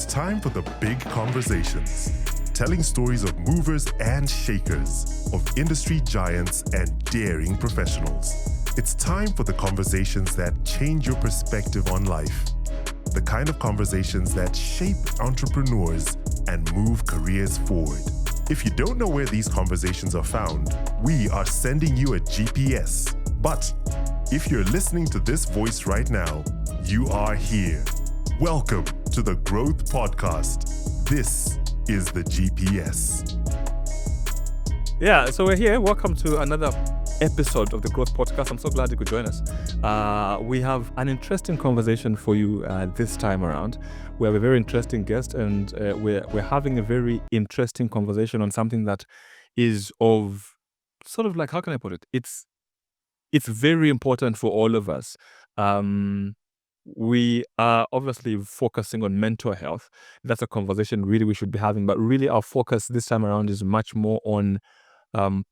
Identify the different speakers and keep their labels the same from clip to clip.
Speaker 1: It's time for the big conversations, telling stories of movers and shakers, of industry giants and daring professionals. It's time for the conversations that change your perspective on life, the kind of conversations that shape entrepreneurs and move careers forward. If you don't know where these conversations are found, we are sending you a GPS. But if you're listening to this voice right now, you are here. Welcome to the Growth Podcast. This is the GPS.
Speaker 2: Yeah, so we're here. Welcome to another episode of the Growth Podcast. I'm so glad you could join us. We have an interesting conversation for you this time around. We have a very interesting guest, and we're having a very interesting conversation on something that is of sort of like, how can I put it? It's very important for all of us. We are obviously focusing on mental health. That's a conversation really we should be having, but really our focus this time around is much more on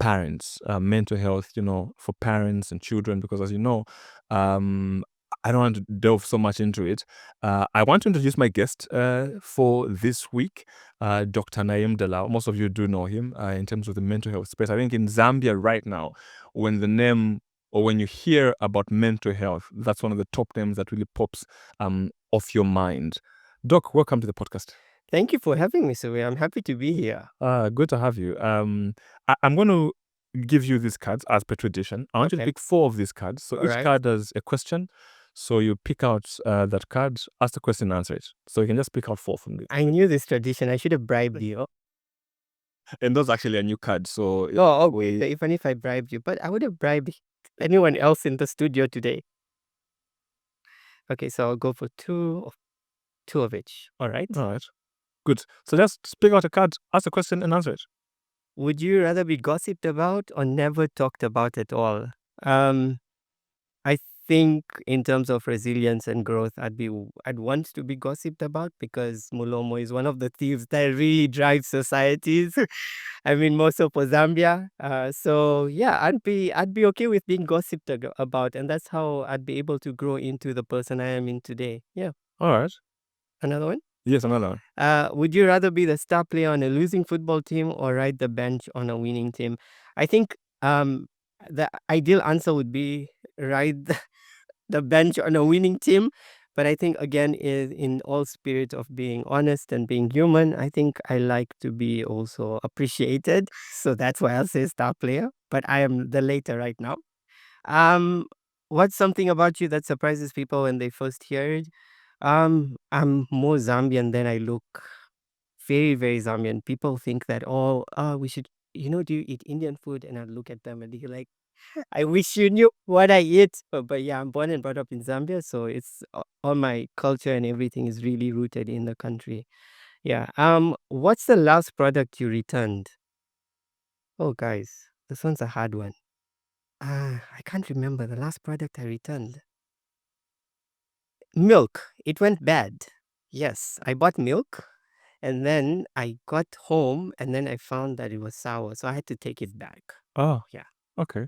Speaker 2: parents, mental health, for parents and children, because as you know, I don't want to delve so much into it. I want to introduce my guest for this week, Dr. Naeem Dalal. Most of you do know him in terms of the mental health space. I think in Zambia right now, when the name or when you hear about mental health, that's one of the top names that really pops off your mind. Doc, welcome to the podcast.
Speaker 3: Thank you for having me, Surya. I'm happy to be here.
Speaker 2: Good to have you. I'm going to give you these cards as per tradition. I want you to pick 4 of these cards. So each card has a question. So you pick out that card, ask the question, answer it. So you can just pick out 4 from this.
Speaker 3: I knew this tradition. I should have bribed you.
Speaker 2: And those actually a new card. So
Speaker 3: okay. Even if I bribed you, but I would have bribed anyone else in the studio today. Okay, so I'll go for two of each. All right.
Speaker 2: Good. So just pick out a card, ask a question, and answer it.
Speaker 3: Would you rather be gossiped about or never talked about at all? I think in terms of resilience and growth, I'd want to be gossiped about, because Mulomo is one of the thieves that really drives societies. I mean, more so for Zambia. So yeah, I'd be okay with being gossiped about, and that's how I'd be able to grow into the person I am in today. Yeah.
Speaker 2: All right.
Speaker 3: Another one?
Speaker 2: Yes, another one.
Speaker 3: Would you rather be the star player on a losing football team or ride the bench on a winning team? I think the ideal answer would be ride the bench on a winning team. But I think, again, in all spirit of being honest and being human, I think I like to be also appreciated. So that's why I'll say star player. But I am the later right now. What's something about you that surprises people when they first hear it? I'm more Zambian than I look. Very, very Zambian. People think that, we should, do you eat Indian food? And I look at them and they're like, I wish you knew what I eat. But yeah, I'm born and brought up in Zambia. So it's all my culture and everything is really rooted in the country. Yeah. What's the last product you returned? Oh, guys, this one's a hard one. I can't remember the last product I returned. Milk. It went bad. Yes, I bought milk and then I got home and then I found that it was sour. So I had to take it back.
Speaker 2: Oh,
Speaker 3: yeah.
Speaker 2: Okay.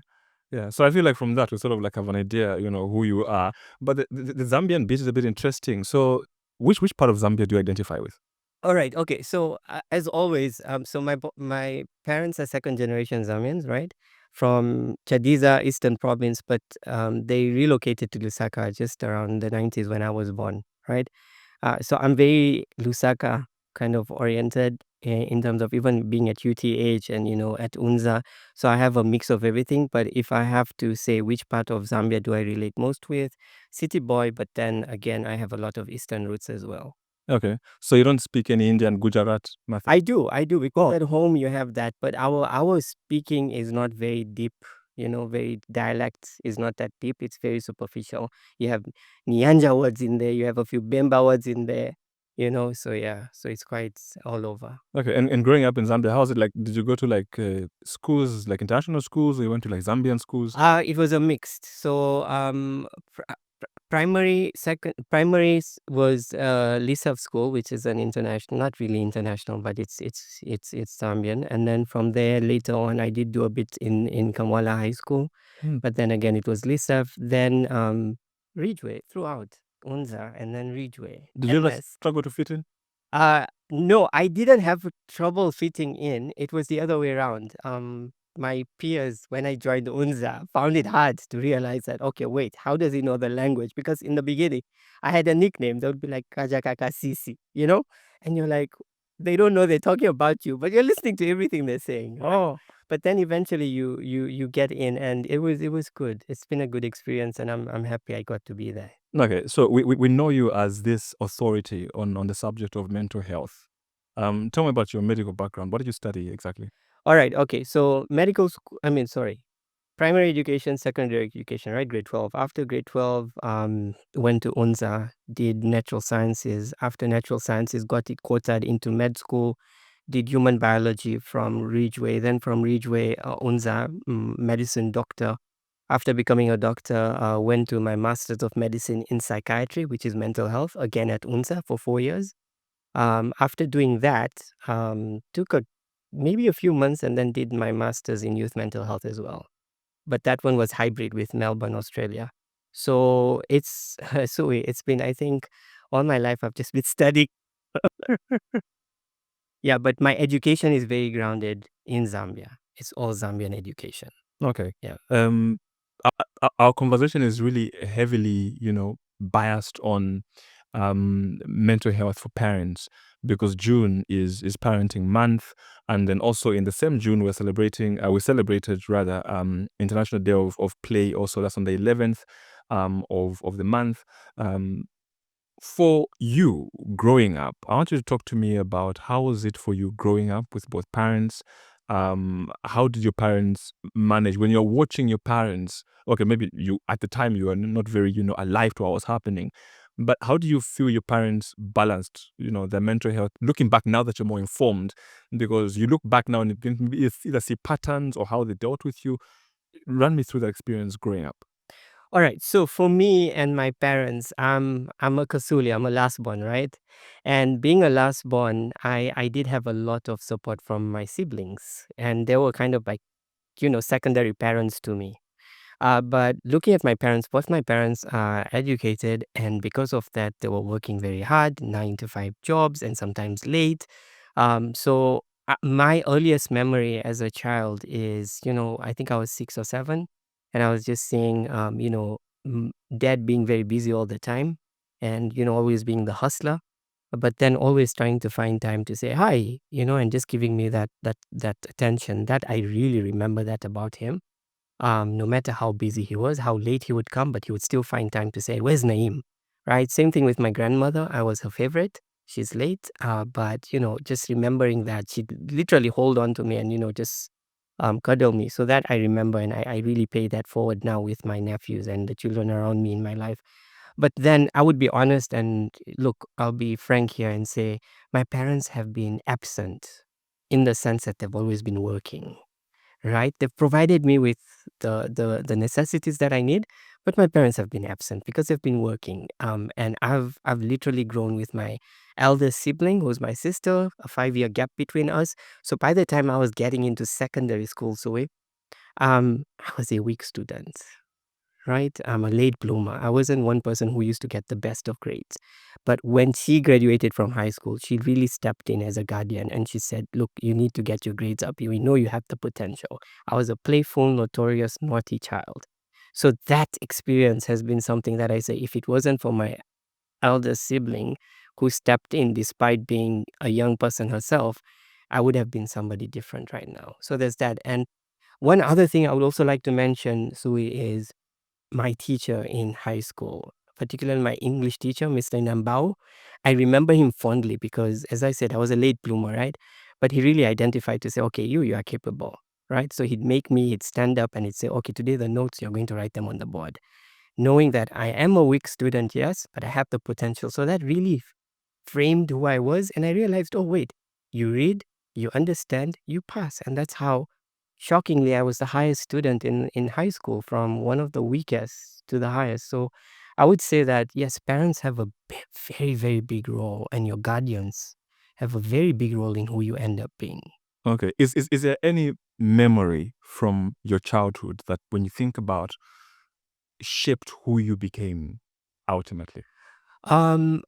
Speaker 2: Yeah, so I feel like from that we sort of like have an idea, who you are. But the Zambian bit is a bit interesting. So which part of Zambia do you identify with?
Speaker 3: All right. Okay. So as always, so my parents are second generation Zambians, right? From Chadiza, Eastern Province, but they relocated to Lusaka just around the 90s when I was born, right? So I'm very Lusaka kind of oriented in terms of even being at UTH and, at UNZA. So I have a mix of everything. But if I have to say which part of Zambia do I relate most with, city boy, but then again, I have a lot of Eastern roots as well.
Speaker 2: Okay. So you don't speak any Indian, Gujarat method?
Speaker 3: I do. Because at home you have that, but our speaking is not very deep. Very dialect is not that deep. It's very superficial. You have Nyanja words in there. You have a few Bemba words in there. So yeah. So it's quite all over.
Speaker 2: Okay. And growing up in Zambia, how was it like? Did you go to like schools, like international schools, or you went to like Zambian schools?
Speaker 3: It was a mixed. So primary was Lisaf School, which is an international, not really international, but it's Zambian. And then from there, later on, I did do a bit in Kamwala High School. But then again, it was Lisaf, then Ridgeway throughout, Unza, and then Ridgeway.
Speaker 2: Did you ever struggle to fit in?
Speaker 3: No, I didn't have trouble fitting in. It was the other way around. My peers, when I joined UNZA, found it hard to realize that, okay, wait, how does he know the language? Because in the beginning, I had a nickname that would be like Kaja Kaka Sisi, And you're like, they don't know they're talking about you, but you're listening to everything they're saying. Oh, but then eventually you get in, and it was good. It's been a good experience, and I'm happy I got to be there.
Speaker 2: Okay, so we know you as this authority on the subject of mental health. Tell me about your medical background. What did you study exactly?
Speaker 3: All right. Okay. So medical school, primary education, secondary education, right? Grade 12. After grade 12, went to UNZA, did natural sciences. After natural sciences, got it quoted into med school, did human biology from Ridgeway. Then from Ridgeway, UNZA, medicine doctor. After becoming a doctor, went to my master's of medicine in psychiatry, which is mental health, again at UNZA for 4 years. After doing that, took maybe a few months and then did my master's in youth mental health as well. But that one was hybrid with Melbourne, Australia. So it's been, I think, all my life I've just been studying. Yeah, but my education is very grounded in Zambia. It's all Zambian education.
Speaker 2: Okay.
Speaker 3: Yeah.
Speaker 2: Our conversation is really heavily, biased on mental health for parents because June is parenting month, and then also in the same June we celebrated rather International Day of Play. Also, that's on the 11th of the month. For you growing up, I want you to talk to me about how was it for you growing up with both parents. How did your parents manage when you're watching your parents? Okay, maybe you at the time you were not very alive to what was happening, but how do you feel your parents balanced their mental health? Looking back now that you're more informed, because you look back now and you can either see patterns or how they dealt with you. Run me through that experience growing up.
Speaker 3: All right. So for me and my parents, I'm a Kasuli. I'm a last born, right? And being a last born, I did have a lot of support from my siblings, and they were kind of like secondary parents to me. But looking at my parents, both my parents are educated, and because of that, they were working very hard, 9 to 5 jobs, and sometimes late. So my earliest memory as a child is, I think I was 6 or 7, and I was just seeing, dad being very busy all the time, and always being the hustler, but then always trying to find time to say hi, and just giving me that attention. That I really remember that about him. No matter how busy he was, how late he would come, but he would still find time to say, "Where's Naeem?" Right? Same thing with my grandmother. I was her favorite. She's late, but just remembering that she'd literally hold on to me and just cuddle me. So that I remember, and I really pay that forward now with my nephews and the children around me in my life. But then I would be honest and look, I'll be frank here and say my parents have been absent in the sense that they've always been working, right? They've provided me with the necessities that I need, but my parents have been absent because they've been working. And I've literally grown with my eldest sibling, who's my sister, a 5 year gap between us. So by the time I was getting into secondary school, I was a weak student, right? I'm a late bloomer. I wasn't one person who used to get the best of grades. But when she graduated from high school, she really stepped in as a guardian and she said, "Look, you need to get your grades up. We know you have the potential." I was a playful, notorious, naughty child. So that experience has been something that I say, if it wasn't for my elder sibling who stepped in despite being a young person herself, I would have been somebody different right now. So there's that. And one other thing I would also like to mention, Sui, is my teacher in high school, particularly my English teacher, Mr. Nambao. I remember him fondly because, as I said, I was a late bloomer, right? But he really identified to say, "Okay, you are capable," right? So he'd stand up and he'd say, "Okay, today the notes, you're going to write them on the board." Knowing that I am a weak student, yes, but I have the potential. So that really framed who I was. And I realized, oh, wait, you read, you understand, you pass. And that's how, shockingly, I was the highest student in high school, from one of the weakest to the highest. So I would say that, yes, parents have a very, very big role, and your guardians have a very big role in who you end up being.
Speaker 2: Okay. Is there any memory from your childhood that when you think about shaped who you became ultimately?
Speaker 3: Um,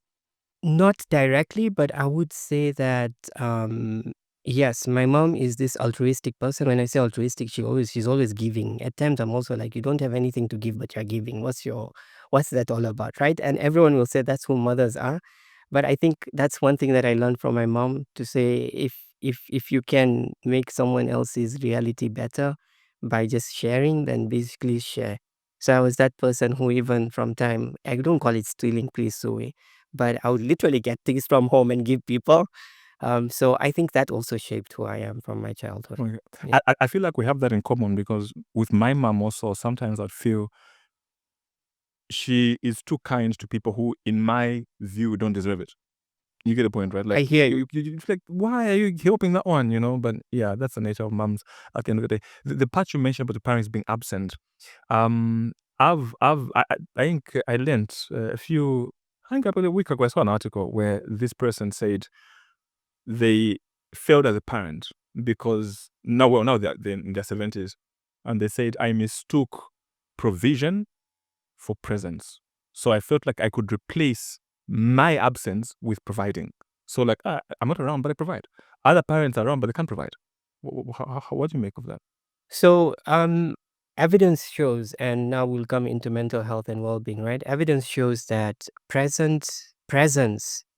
Speaker 3: Not directly, but I would say that yes, my mom is this altruistic person. When I say altruistic, she's always giving. At times I'm also like, you don't have anything to give, but you're giving. What's that all about, right? And everyone will say that's who mothers are. But I think that's one thing that I learned from my mom, to say, if you can make someone else's reality better by just sharing, then basically share. So I was that person who, even from time, I don't call it stealing, please, Zoe, but I would literally get things from home and give people. So I think that also shaped who I am from my childhood.
Speaker 2: Okay.
Speaker 3: Yeah.
Speaker 2: I feel like we have that in common, because with my mom also, sometimes I feel she is too kind to people who, in my view, don't deserve it. You get the point, right?
Speaker 3: I
Speaker 2: Like,
Speaker 3: hear you.
Speaker 2: it's like, why are you helping that one? But yeah, that's the nature of moms at the end of the day. The part you mentioned about the parents being absent, I think I learned I think about a week ago, I saw an article where this person said they failed as a parent because now they're in their 70s, and they said, I mistook provision for presence. So I felt like I could replace my absence with providing. So like, I'm not around, but I provide. Other parents are around, but they can't provide. What do you make of that?
Speaker 3: So, evidence shows, and now we'll come into mental health and well-being, right? Evidence shows that presence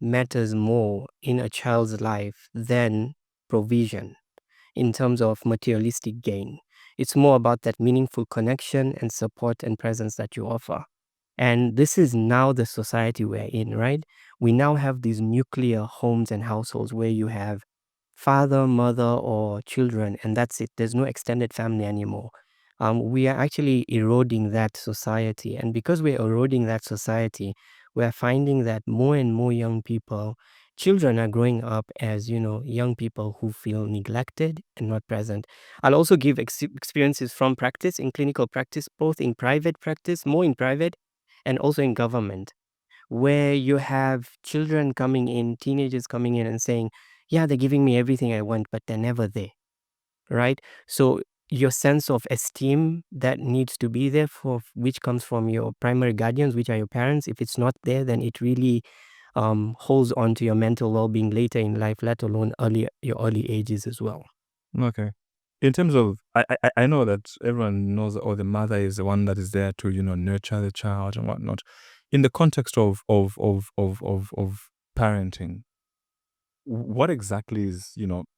Speaker 3: matters more in a child's life than provision in terms of materialistic gain. It's more about that meaningful connection and support and presence that you offer. And this is now the society we're in, right? We now have these nuclear homes and households where you have father, mother, or children, and that's it. There's no extended family anymore. We are actually eroding that society. And because we're eroding that society, we're finding that more and more young people, children are growing up as, young people who feel neglected and not present. I'll also give experiences from practice, in clinical practice, both in private practice, more in private, and also in government, where you have children coming in, teenagers coming in and saying, yeah, they're giving me everything I want, but they're never there, right? So your sense of esteem that needs to be there, for which comes from your primary guardians, which are your parents, if it's not there, then it really holds on to your mental well-being later in life, let alone your early ages as well.
Speaker 2: Okay. In terms of, I know that everyone knows that, the mother is the one that is there to, nurture the child and whatnot. In the context of parenting, what exactly is,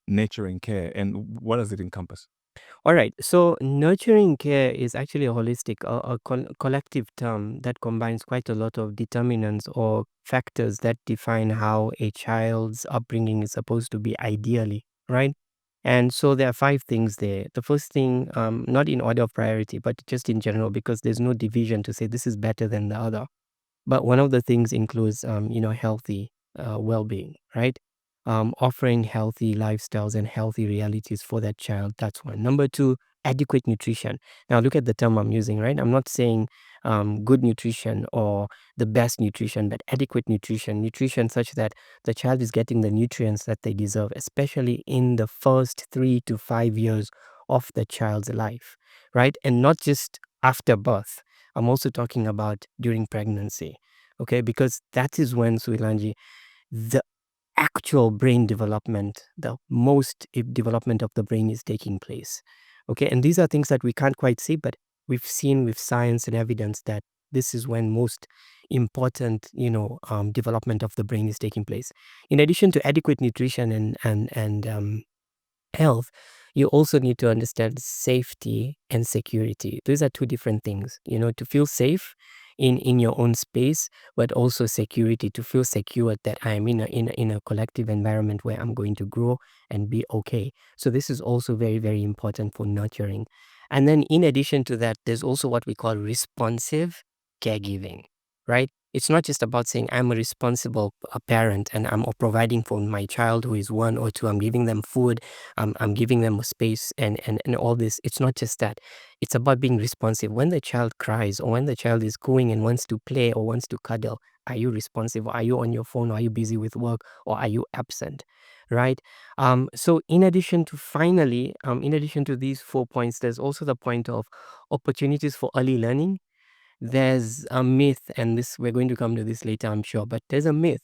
Speaker 2: nurturing care, and what does it encompass?
Speaker 3: All right. So nurturing care is actually a holistic, collective term that combines quite a lot of determinants or factors that define how a child's upbringing is supposed to be ideally, right? And so there are 5 things there. The first thing, not in order of priority, but just in general, because there's no division to say this is better than the other. But one of the things includes, healthy well-being, right? Offering healthy lifestyles and healthy realities for that child. That's one. Number two, adequate nutrition. Now, look at the term I'm using, right? I'm not saying good nutrition or the best nutrition, but adequate nutrition. Nutrition such that the child is getting the nutrients that they deserve, especially in the first 3 to 5 years of the child's life, right? And not just after birth. I'm also talking about during pregnancy, okay? Because that is when, Suilanji, the actual brain development, the most development of the brain is taking place, okay? And these are things that we can't quite see, but we've seen with science and evidence that this is when most important, development of the brain is taking place. In addition to adequate nutrition and health, you also need to understand safety and security. These are two different things, to feel safe in your own space, but also security, to feel secure that I'm in a collective environment where I'm going to grow and be okay. So this is also very, very important for nurturing. And then in addition to that, there's also what we call responsive caregiving, right? It's not just about saying I'm a responsible parent and I'm providing for my child who is 1 or 2. I'm giving them food, I'm giving them a space and all this. It's not just that. It's about being responsive. When the child cries or when the child is cooing and wants to play or wants to cuddle, are you responsive? Are you on your phone? Or are you busy with work? Or are you absent? Right? So in addition to these 4 points, there's also the point of opportunities for early learning. There's a myth, and this we're going to come to this later, I'm sure, but there's a myth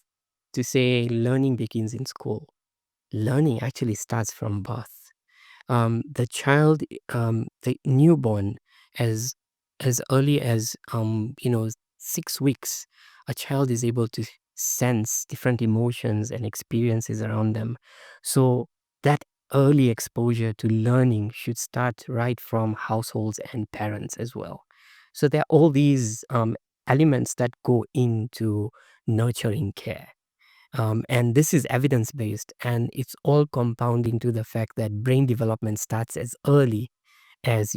Speaker 3: to say learning begins in school. Learning actually starts from birth. The child, the newborn, as early as 6 weeks, a child is able to sense different emotions and experiences around them. So that early exposure to learning should start right from households and parents as well. So there are all these elements that go into nurturing care. And this is evidence based, and it's all compounding to the fact that brain development starts as early as,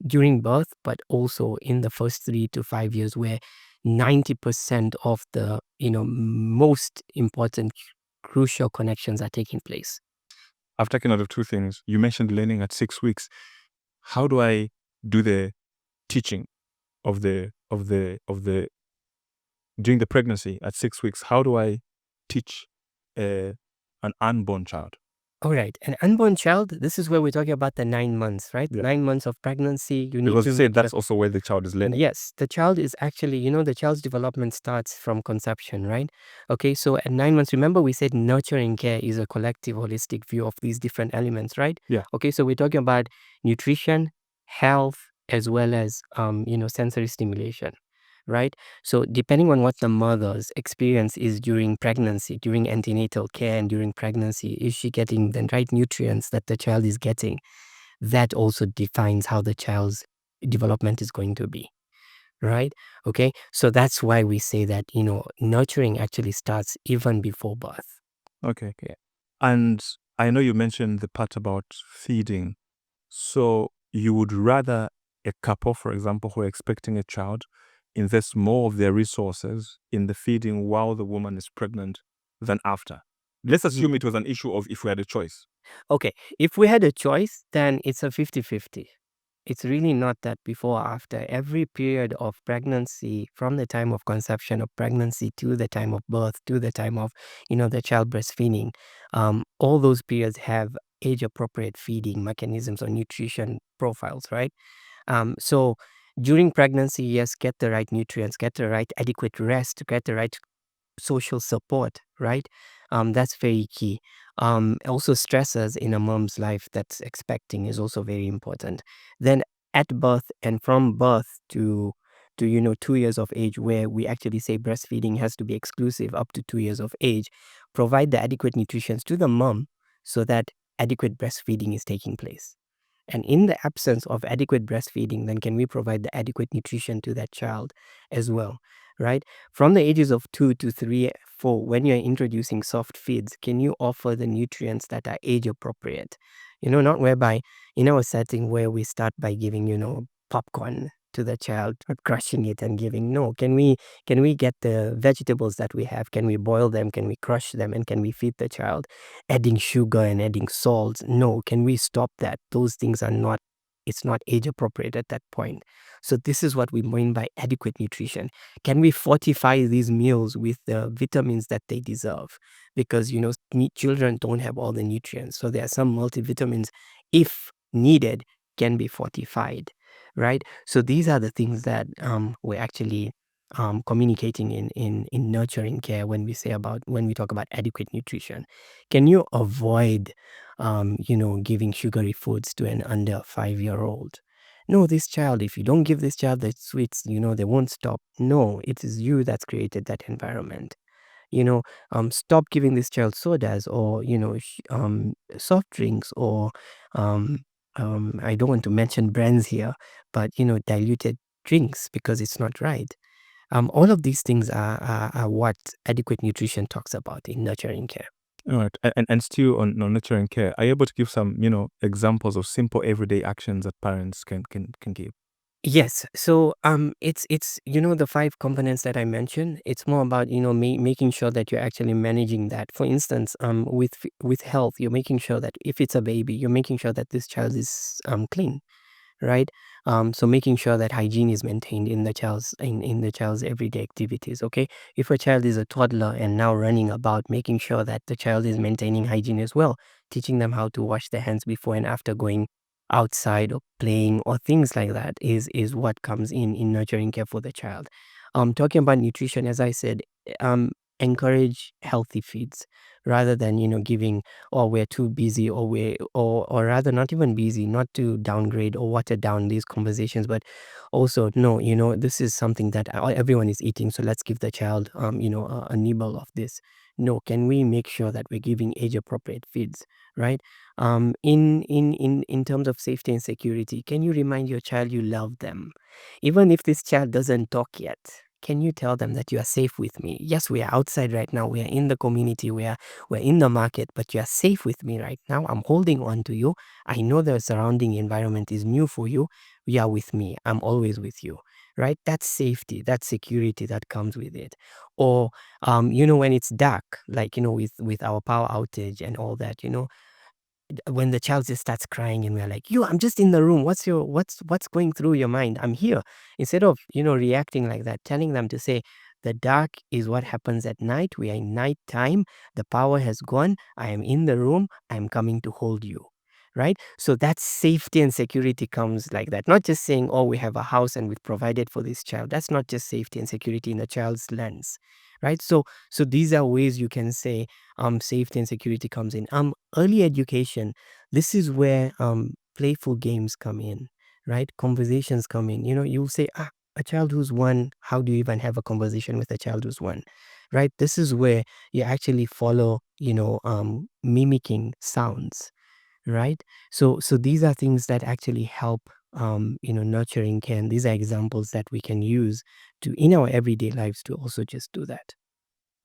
Speaker 3: during birth, but also in the first 3 to 5 years, where 90% of the, most important crucial connections are taking place.
Speaker 2: I've taken out of two things. You mentioned learning at 6 weeks. How do I do the teaching of the during the pregnancy at 6 weeks? How do I teach an unborn child?
Speaker 3: All right. An unborn child, this is where we're talking about the 9 months, right?
Speaker 2: Yeah.
Speaker 3: 9 months of pregnancy. You need
Speaker 2: Because
Speaker 3: to
Speaker 2: you said
Speaker 3: make sure-
Speaker 2: that's also where the child is learning.
Speaker 3: Yes, the child is actually, the child's development starts from conception, right? Okay, so at 9 months, remember we said nurturing care is a collective, holistic view of these different elements, right?
Speaker 2: Yeah.
Speaker 3: Okay, so we're talking about nutrition, health, as well as, sensory stimulation, right? So depending on what the mother's experience is during pregnancy, during antenatal care and during pregnancy, is she getting the right nutrients that the child is getting? That also defines how the child's development is going to be. Right? Okay. So that's why we say that, nurturing actually starts even before birth.
Speaker 2: Okay. And I know you mentioned the part about feeding. So you would rather a couple, for example, who are expecting a child, invest more of their resources in the feeding while the woman is pregnant than after. Let's assume it was an issue of if we had a choice.
Speaker 3: Okay. If we had a choice, then it's a 50-50. It's really not that before or after. Every period of pregnancy, from the time of conception of pregnancy to the time of birth, to the time of, the child breastfeeding, all those periods have age-appropriate feeding mechanisms or nutrition profiles, right? So during pregnancy, yes, get the right nutrients, get the right adequate rest, get the right social support, right? That's very key. Also stresses in a mom's life that's expecting is also very important. Then at birth and from birth to 2 years of age, where we actually say breastfeeding has to be exclusive up to 2 years of age, provide the adequate nutrition to the mom so that adequate breastfeeding is taking place. And in the absence of adequate breastfeeding, then can we provide the adequate nutrition to that child as well, right? From the ages of 2 to 3, 4, when you're introducing soft feeds, can you offer the nutrients that are age appropriate? Not whereby in our setting where we start by giving, popcorn to the child, or crushing it and giving. No, can we get the vegetables that we have? Can we boil them? Can we crush them? And can we feed the child? Adding sugar and adding salt. No, can we stop that? Those things are not, it's not age appropriate at that point. So this is what we mean by adequate nutrition. Can we fortify these meals with the vitamins that they deserve? Because, children don't have all the nutrients. So there are some multivitamins, if needed, can be fortified, right? So these are the things that we're actually communicating in nurturing care when we talk about adequate nutrition. Can you avoid giving sugary foods to an under 5-year-old? No, this child, if you don't give this child the sweets, they won't stop. No, it is you that's created that environment. Stop giving this child sodas or, soft drinks or, I don't want to mention brands here, but, diluted drinks because it's not right. All of these things are what adequate nutrition talks about in nurturing care.
Speaker 2: All right. And still on nurturing care, are you able to give some, examples of simple everyday actions that parents can give?
Speaker 3: Yes. So it's the 5 components that I mentioned. It's more about making sure that you're actually managing that. For instance, with health, you're making sure that if it's a baby, you're making sure that this child is clean, right? So making sure that hygiene is maintained in the child's everyday activities. Okay, if a child is a toddler and now running about, making sure that the child is maintaining hygiene as well, teaching them how to wash their hands before and after going outside or playing or things like that is what comes in nurturing care for the child. Talking about nutrition, as I said, encourage healthy feeds rather than giving, or we're too busy, or or rather not even busy, not to downgrade or water down these conversations, but also no, this is something that everyone is eating, so let's give the child a nibble of this. No, can we make sure that we're giving age appropriate feeds, right? In terms of safety and security, can you remind your child you love them? Even if this child doesn't talk yet, can you tell them that you are safe with me? Yes, we are outside right now. We are in the community. We're in the market, but you are safe with me right now. I'm holding on to you. I know the surrounding environment is new for you. You are with me. I'm always with you. Right? That's safety, that's security that comes with it. Or when it's dark, like with our power outage and all that, when the child just starts crying and we're like, I'm just in the room, what's going through your mind? I'm here. Instead of reacting like that, telling them to say, the dark is what happens at night. We are in night time. The power has gone. I am in the room. I'm coming to hold you, right? So that safety and security comes like that. Not just saying, oh, we have a house and we've provided for this child. That's not just safety and security in a child's lens, right? So these are ways you can say safety and security comes in. Early education, this is where playful games come in, right? Conversations come in. You'll say, a child who's one, how do you even have a conversation with a child who's one, right? This is where you actually follow, mimicking sounds, right? So these are things that actually help nurturing care. And these are examples that we can use to in our everyday lives to also just do that.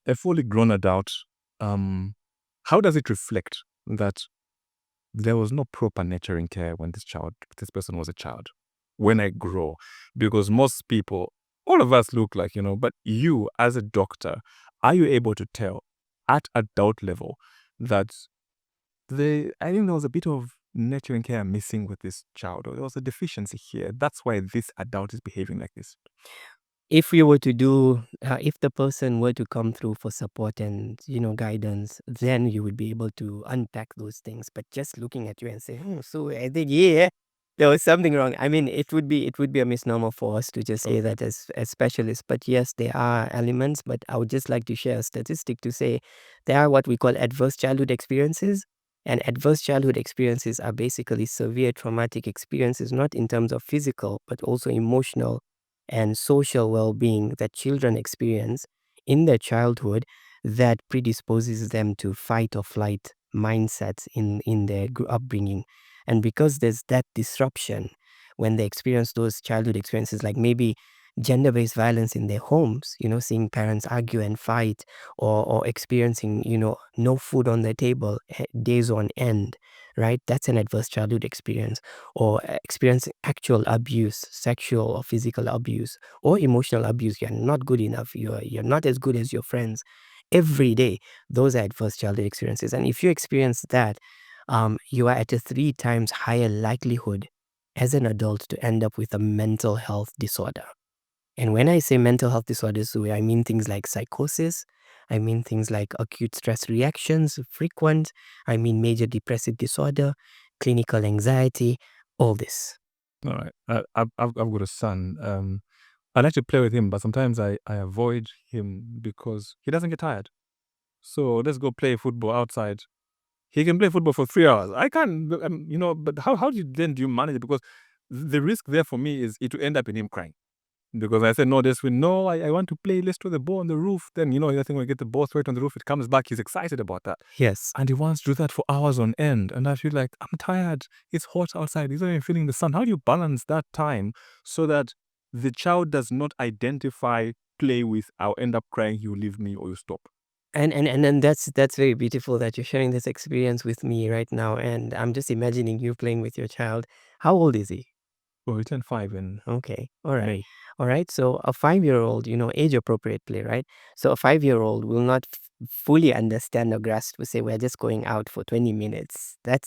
Speaker 2: A fully grown adult, how does it reflect that there was no proper nurturing care when this person was a child? When I grow, because most people, all of us look like, but you as a doctor, are you able to tell at adult level that I think there was a bit of nurturing care missing with this child, or there was a deficiency here? That's why this adult is behaving like this.
Speaker 3: If we were to do, if the person were to come through for support and guidance, then you would be able to unpack those things. But just looking at you and say, so I think there was something wrong. I mean, it would be a misnomer for us to just say that as specialists. But yes, there are elements. But I would just like to share a statistic to say there are what we call adverse childhood experiences. And adverse childhood experiences are basically severe traumatic experiences, not in terms of physical, but also emotional and social well-being that children experience in their childhood that predisposes them to fight or flight mindsets in their upbringing. And because there's that disruption when they experience those childhood experiences, like maybe gender-based violence in their homes, seeing parents argue and fight, or experiencing, no food on the table days on end, right? That's an adverse childhood experience. Or experiencing actual abuse, sexual or physical abuse, or emotional abuse. You're not good enough. You're not as good as your friends. Every day, those are adverse childhood experiences. And if you experience that, you are at a 3 times higher likelihood as an adult to end up with a mental health disorder. And when I say mental health disorders, I mean things like psychosis, I mean things like acute stress reactions, frequent, I mean major depressive disorder, clinical anxiety, all this.
Speaker 2: All right. I've got a son. I like to play with him, but sometimes I avoid him because he doesn't get tired. So let's go play football outside. He can play football for 3 hours. I can't, but how do you manage it? Because the risk there for me is it will end up in him crying. Because I said, no, I want to play. Let's throw the ball on the roof. Then, I think when we get the ball straight on the roof, it comes back. He's excited about that.
Speaker 3: Yes.
Speaker 2: And he wants to do that for hours on end. And I feel like, I'm tired. It's hot outside. He's not even feeling the sun. How do you balance that time so that the child does not identify, play with, I'll end up crying, you leave me, or you stop?
Speaker 3: And then that's very beautiful that you're sharing this experience with me right now. And I'm just imagining you playing with your child. How old is he?
Speaker 2: Well, he turned 5 in
Speaker 3: Okay. All right.
Speaker 2: May.
Speaker 3: All right. So a 5-year-old, age appropriate play, right? So a 5-year-old will not fully understand or grasp to say we're just going out for 20 minutes. It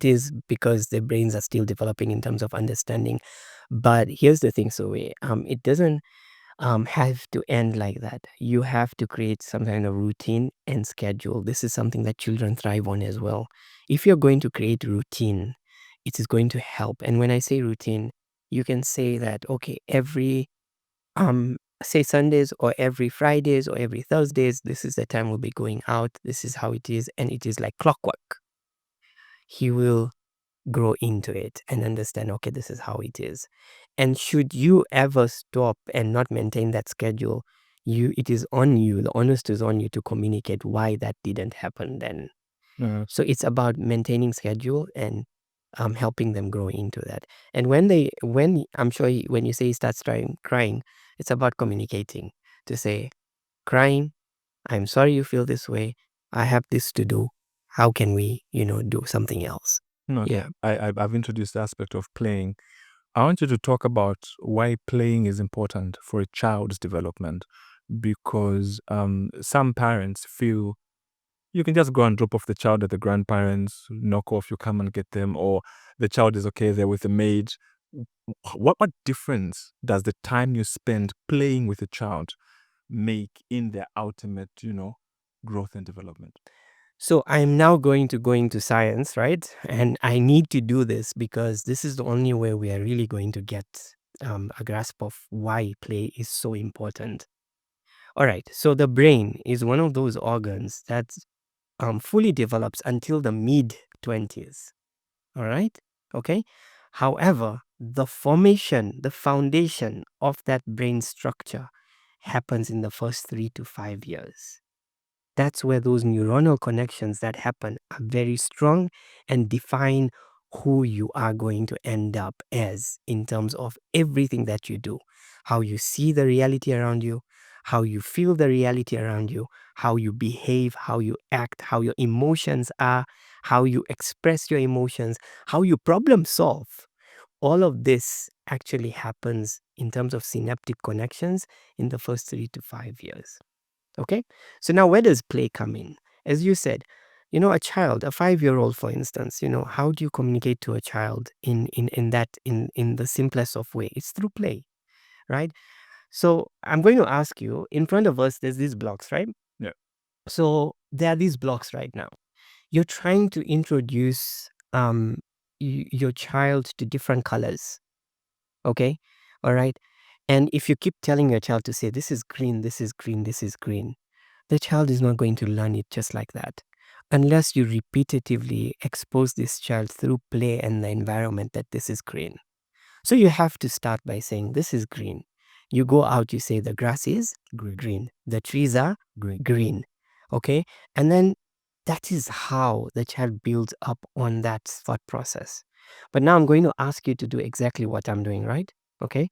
Speaker 3: is because their brains are still developing in terms of understanding. But here's the thing, it doesn't have to end like that. You have to create some kind of routine and schedule. This is something that children thrive on as well. If you're going to create routine, it is going to help. And when I say routine, you can say that, okay, every say Sundays or every Fridays or every Thursdays, this is the time we'll be going out. This is how it is. And it is like clockwork. He will grow into it and understand, okay, this is how it is. And should you ever stop and not maintain that schedule, it is on you, the onus is on you to communicate why that didn't happen then. So it's about maintaining schedule and helping them grow into that. And when I'm sure when you say he starts crying, it's about communicating to say, crying, I'm sorry you feel this way. I have this to do. How can we, do something else?
Speaker 2: Okay.
Speaker 3: Yeah.
Speaker 2: I've introduced the aspect of playing. I want you to talk about why playing is important for a child's development, because some parents feel you can just go and drop off the child at the grandparents, knock off, you come and get them, or the child is okay there with the maid. What difference does the time you spend playing with a child make in their ultimate, growth and development?
Speaker 3: So I'm now going to go into science, right? And I need to do this because this is the only way we are really going to get a grasp of why play is so important. All right. So the brain is one of those organs that fully develops until the mid-20s. All right. Okay. However, the foundation of that brain structure happens in the first 3 to 5 years. That's where those neuronal connections that happen are very strong and define who you are going to end up as in terms of everything that you do. How you see the reality around you, how you feel the reality around you, how you behave, how you act, how your emotions are, how you express your emotions, how you problem solve. All of this actually happens in terms of synaptic connections in the first 3 to 5 years. Okay, so now where does play come in? As you said, a child, a 5-year-old, for instance, how do you communicate to a child in the simplest of way? It's through play, right? So I'm going to ask you, in front of us, there's these blocks, right?
Speaker 2: Yeah.
Speaker 3: So there are these blocks right now. You're trying to introduce your child to different colors. Okay, all right. And if you keep telling your child to say, this is green, this is green, this is green, the child is not going to learn it just like that. Unless you repetitively expose this child through play and the environment that this is green. So you have to start by saying, this is green. You go out, you say, the grass is green. The trees are green. Okay? And then that is how the child builds up on that thought process. But now I'm going to ask you to do exactly what I'm doing, right? Okay?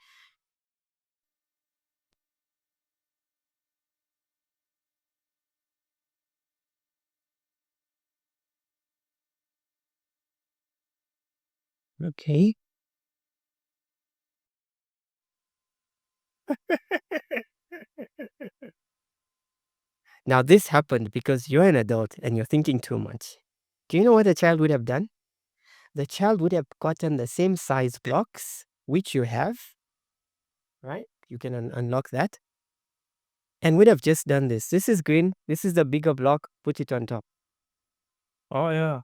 Speaker 3: Okay. Now, this happened because you're an adult and you're thinking too much. Do you know what the child would have done? The child would have gotten the same size blocks, which you have, right? You can unlock that. And would have just done this. This is green. This is the bigger block. Put it on top,
Speaker 2: Oh, yeah.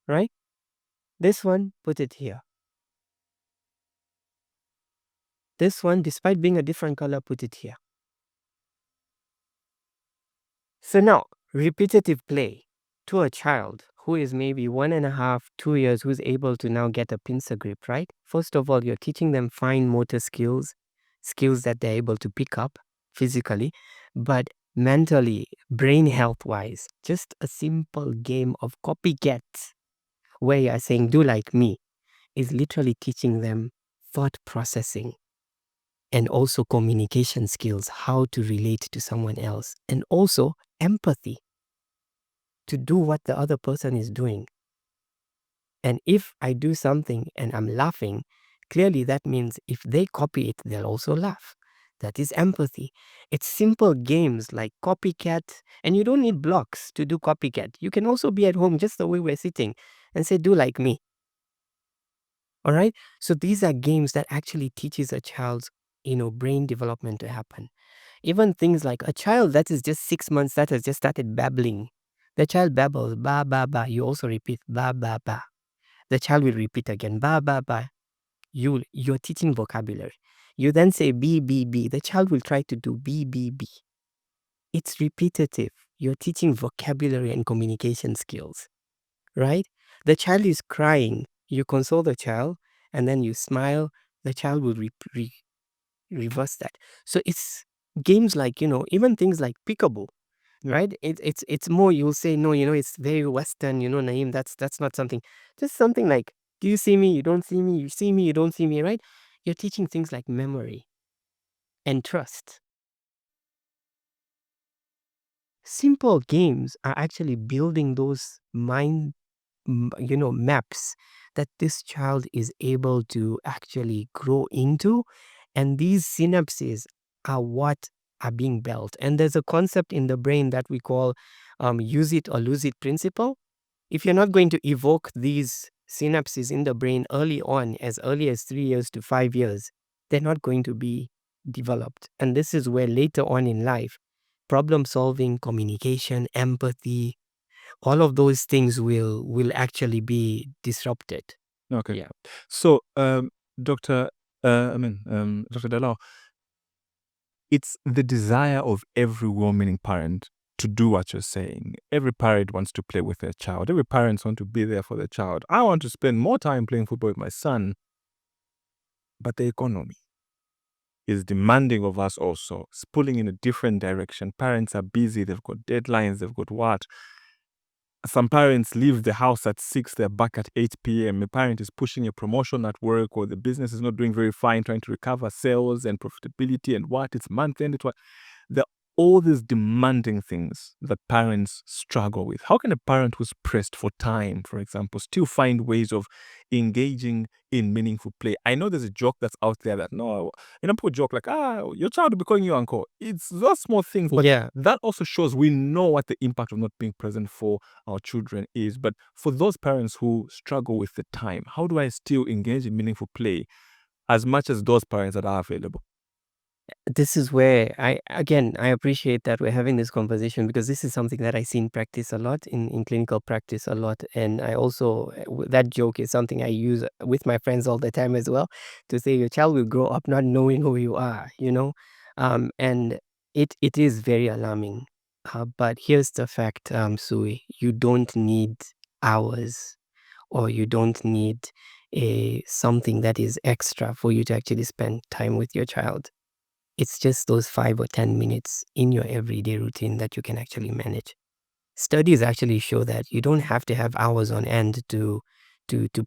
Speaker 3: right? This one, put it here. This one, despite being a different color, put it here. So now, repetitive play to a child who is maybe 1.5, 2 years, who's able to now get a pincer grip, right? First of all, you're teaching them fine motor skills that they're able to pick up physically, but mentally, brain health wise, just a simple game of copycat where you're saying, do like me, is literally teaching them thought processing and also communication skills, how to relate to someone else, and also empathy to do what the other person is doing. And if I do something and I'm laughing, clearly that means if they copy it, they'll also laugh. That is empathy. It's simple games like copycat, and you don't need blocks to do copycat. You can also be at home just the way we're sitting and say, do like me. All right? So these are games that actually teaches a child's brain development to happen. Even things like a child that is just 6 months that has just started babbling. The child babbles, ba, ba, ba. You also repeat, ba, ba, ba. The child will repeat again, ba, ba, ba. You're teaching vocabulary. You then say B, B, B. The child will try to do B, B, B. It's repetitive. You're teaching vocabulary and communication skills, right? The child is crying. You console the child and then you smile. The child will reverse that. So it's games like, even things like peekaboo, right? It's more, you'll say, no, it's very Western, Naeem, that's not something. Just something like, do you see me? You don't see me. You see me, you don't see me, right? You're teaching things like memory and trust. Simple games are actually building those maps that this child is able to actually grow into. And these synapses are what are being built. And there's a concept in the brain that we call use it or lose it principle. If you're not going to evoke these synapses in the brain early on, as early as 3 years to 5 years, they're not going to be developed. And this is where later on in life, problem solving, communication, empathy, all of those things will actually be disrupted.
Speaker 2: Okay.
Speaker 3: Yeah.
Speaker 2: So, Dr. Dr. Dalal, it's the desire of every well-meaning parent to do what you're saying. Every parent wants to play with their child. Every parent wants to be there for their child. I want to spend more time playing football with my son, but the economy is demanding of us also. It's pulling in a different direction. Parents are busy. They've got deadlines. They've got what? Some parents leave the house at 6, they're back at 8 p.m. A parent is pushing a promotion at work, or the business is not doing very fine, trying to recover sales and profitability and what? It's month end. It's what? There are all these demanding things that parents struggle with. How can a parent who's pressed for time, for example, still find ways of engaging in meaningful play? I know there's a joke that's out there that, people joke like, your child will be calling you uncle. It's those small things, but
Speaker 3: Yeah.
Speaker 2: that also shows we know what the impact of not being present for our children is. But for those parents who struggle with the time, how do I still engage in meaningful play as much as those parents that are available?
Speaker 3: This is where I appreciate that we're having this conversation, because this is something that I see in practice a lot, in clinical practice a lot. And I also, that joke is something I use with my friends all the time as well, to say your child will grow up not knowing who you are, and it is very alarming. But here's the fact, Sui, you don't need hours, or you don't need something that is extra for you to actually spend time with your child. It's just those 5 or 10 minutes in your everyday routine that you can actually manage. Studies actually show that you don't have to have hours on end to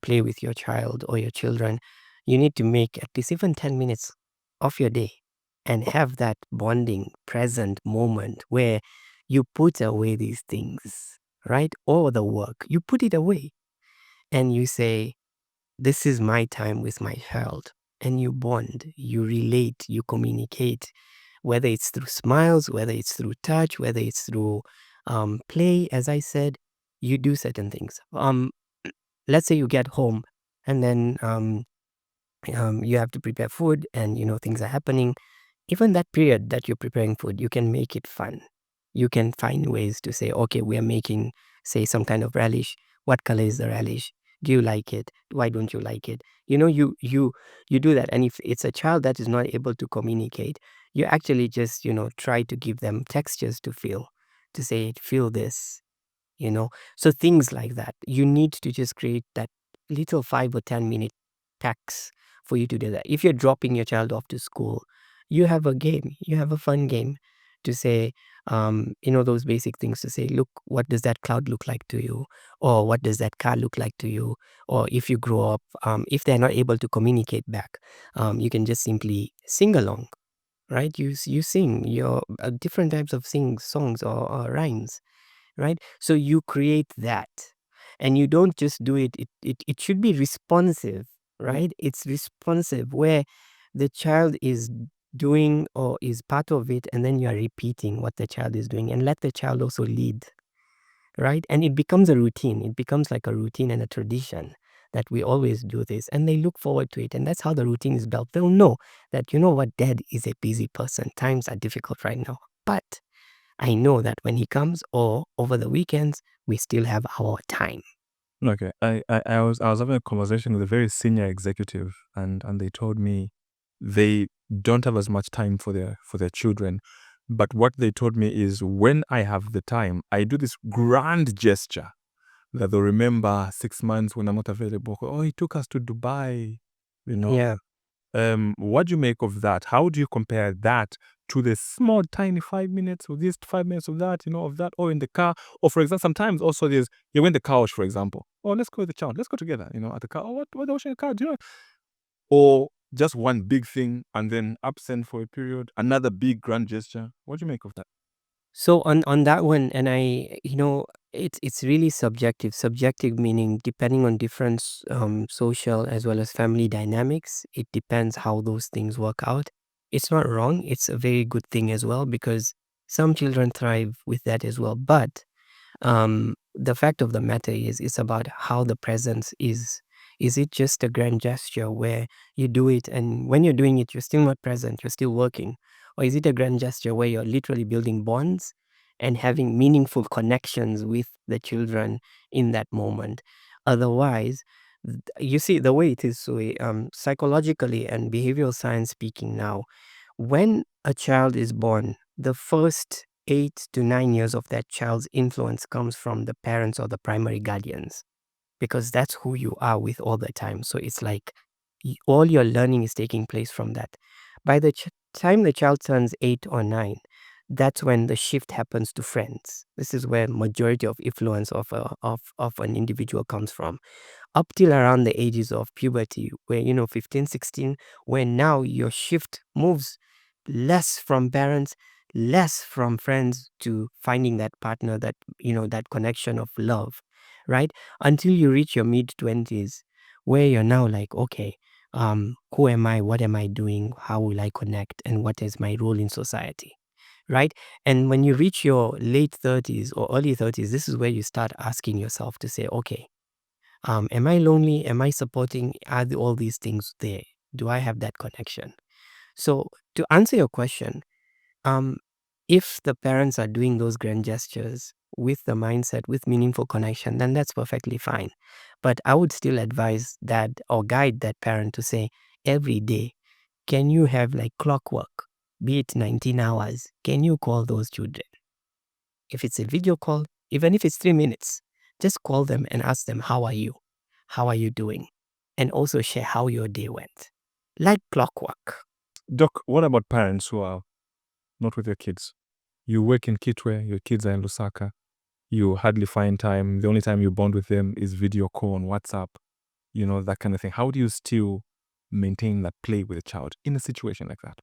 Speaker 3: play with your child or your children. You need to make at least even 10 minutes of your day and have that bonding, present moment where you put away these things, right? Or the work, you put it away and you say, this is my time with my child. And you bond, you relate, you communicate, whether it's through smiles, whether it's through touch, whether it's through play. As I said, you do certain things. Let's say you get home and then you have to prepare food, and things are happening. Even that period that you're preparing food, you can make it fun. You can find ways to say, okay, we are making, say, some kind of relish. What color is the relish? Do you like it? Why don't you like it? You do that. And if it's a child that is not able to communicate, you actually just, try to give them textures to feel, to say, feel this, So things like that. You need to just create that little 5 or 10 minute tax for you to do that. If you're dropping your child off to school, you have a game, you have a fun game to say, those basic things, to say, look, what does that cloud look like to you? Or what does that car look like to you? Or if you grow up, if they're not able to communicate back, you can just simply sing along, right? You sing your different types of songs or rhymes, right? So you create that, and you don't just do it. It should be responsive, right? It's responsive where the child is doing or is part of it, and then you are repeating what the child is doing, and let the child also lead, right? And it becomes a routine. It becomes like a routine and a tradition that we always do this, and they look forward to it. And that's how the routine is built. They'll know that, what, dad is a busy person. Times are difficult right now, but I know that when he comes, or over the weekends, we still have our time.
Speaker 2: Okay, I was having a conversation with a very senior executive, and they told me they don't have as much time for their children. But what they told me is when I have the time, I do this grand gesture that they'll remember 6 months when I'm not available. Oh, he took us to Dubai, you know.
Speaker 3: Yeah.
Speaker 2: What do you make of that? How do you compare that to the small, tiny 5 minutes of this, 5 minutes of that, of that, or in the car? Or for example, sometimes also you're in the couch, for example. Oh, let's go with the child. Let's go together, at the car. Oh, what are washing the car? Do you know? Or just one big thing and then absent for a period, another big grand gesture. What do you make of that?
Speaker 3: So on that one, and it's really subjective. Subjective meaning depending on different social as well as family dynamics. It depends how those things work out. It's not wrong. It's a very good thing as well because some children thrive with that as well. But the fact of the matter is it's about how the presence is. Is it just a grand gesture where you do it and when you're doing it you're still not present, you're still working? Or is it a grand gesture where you're literally building bonds and having meaningful connections with the children in that moment? Otherwise, you see the way it is, so psychologically and behavioral science speaking now, when a child is born, the first 8 to 9 years of that child's influence comes from the parents or the primary guardians because that's who you are with all the time. So it's like all your learning is taking place from that. By the time the child turns 8 or 9, that's when the shift happens to friends. This is where majority of influence of an individual comes from up till around the ages of puberty, where 15, 16, where now your shift moves less from parents, less from friends to finding that partner, that that connection of love, right? Until you reach your mid-20s, where you're now like, okay, who am I, what am I doing, how will I connect, and what is my role in society, right? And when you reach your late 30s or early 30s, this is where you start asking yourself to say, okay, am I lonely? Am I supporting? All these things there? Do I have that connection? So to answer your question, um, if the parents are doing those grand gestures with the mindset, with meaningful connection, then that's perfectly fine. But I would still advise that or guide that parent to say every day, can you have like clockwork, be it 19 hours? Can you call those children? If it's a video call, even if it's 3 minutes, just call them and ask them, how are you? How are you doing? And also share how your day went. Like clockwork.
Speaker 2: Doc, what about parents who are not with their kids? You work in Kitwe, your kids are in Lusaka, you hardly find time. The only time you bond with them is video call on WhatsApp, that kind of thing. How do you still maintain that play with a child in a situation like that?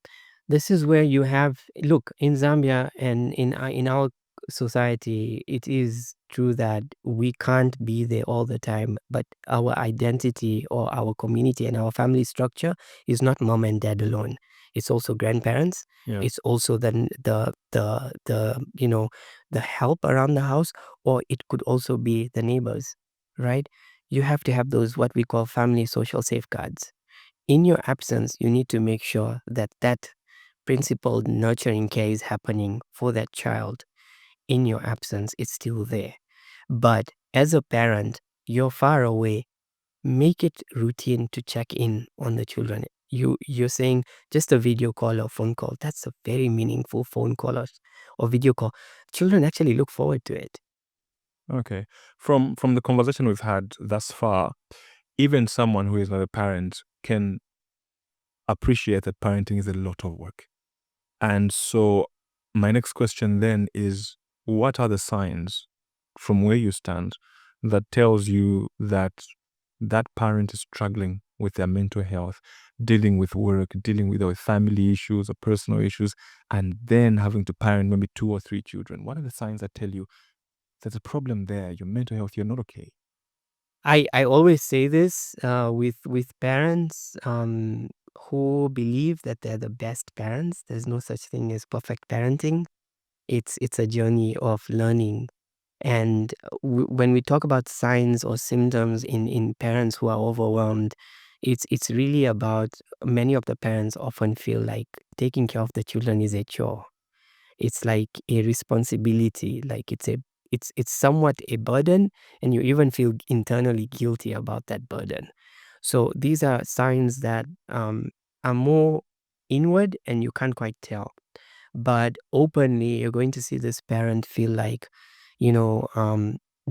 Speaker 3: This is where you have, look, in Zambia and in our society, it is true that we can't be there all the time, but our identity or our community and our family structure is not mom and dad alone. It's also grandparents.
Speaker 2: Yeah.
Speaker 3: It's also the help around the house, or it could also be the neighbors, right? You have to have those what we call family social safeguards. In your absence, you need to make sure that that principled nurturing care is happening for that child. In your absence, it's still there. But as a parent, you're far away. Make it routine to check in on the children. You're saying just a video call or phone call. That's a very meaningful phone call or video call. Children actually look forward to it.
Speaker 2: Okay. From the conversation we've had thus far, even someone who is not a parent can appreciate that parenting is a lot of work. And so my next question then is, what are the signs from where you stand that tells you that that parent is struggling with their mental health, dealing with work, dealing with their family issues or personal issues, and then having to parent maybe 2 or 3 children? What are the signs that tell you there's a problem there, your mental health, you're not okay?
Speaker 3: I always say this with parents who believe that they're the best parents. There's no such thing as perfect parenting. It's a journey of learning. And when we talk about signs or symptoms in parents who are overwhelmed, it's really about, many of the parents often feel like taking care of the children is a chore. It's like a responsibility, like it's somewhat a burden, and you even feel internally guilty about that burden. So these are signs that are more inward and you can't quite tell. But openly, you're going to see this parent feel like, you know,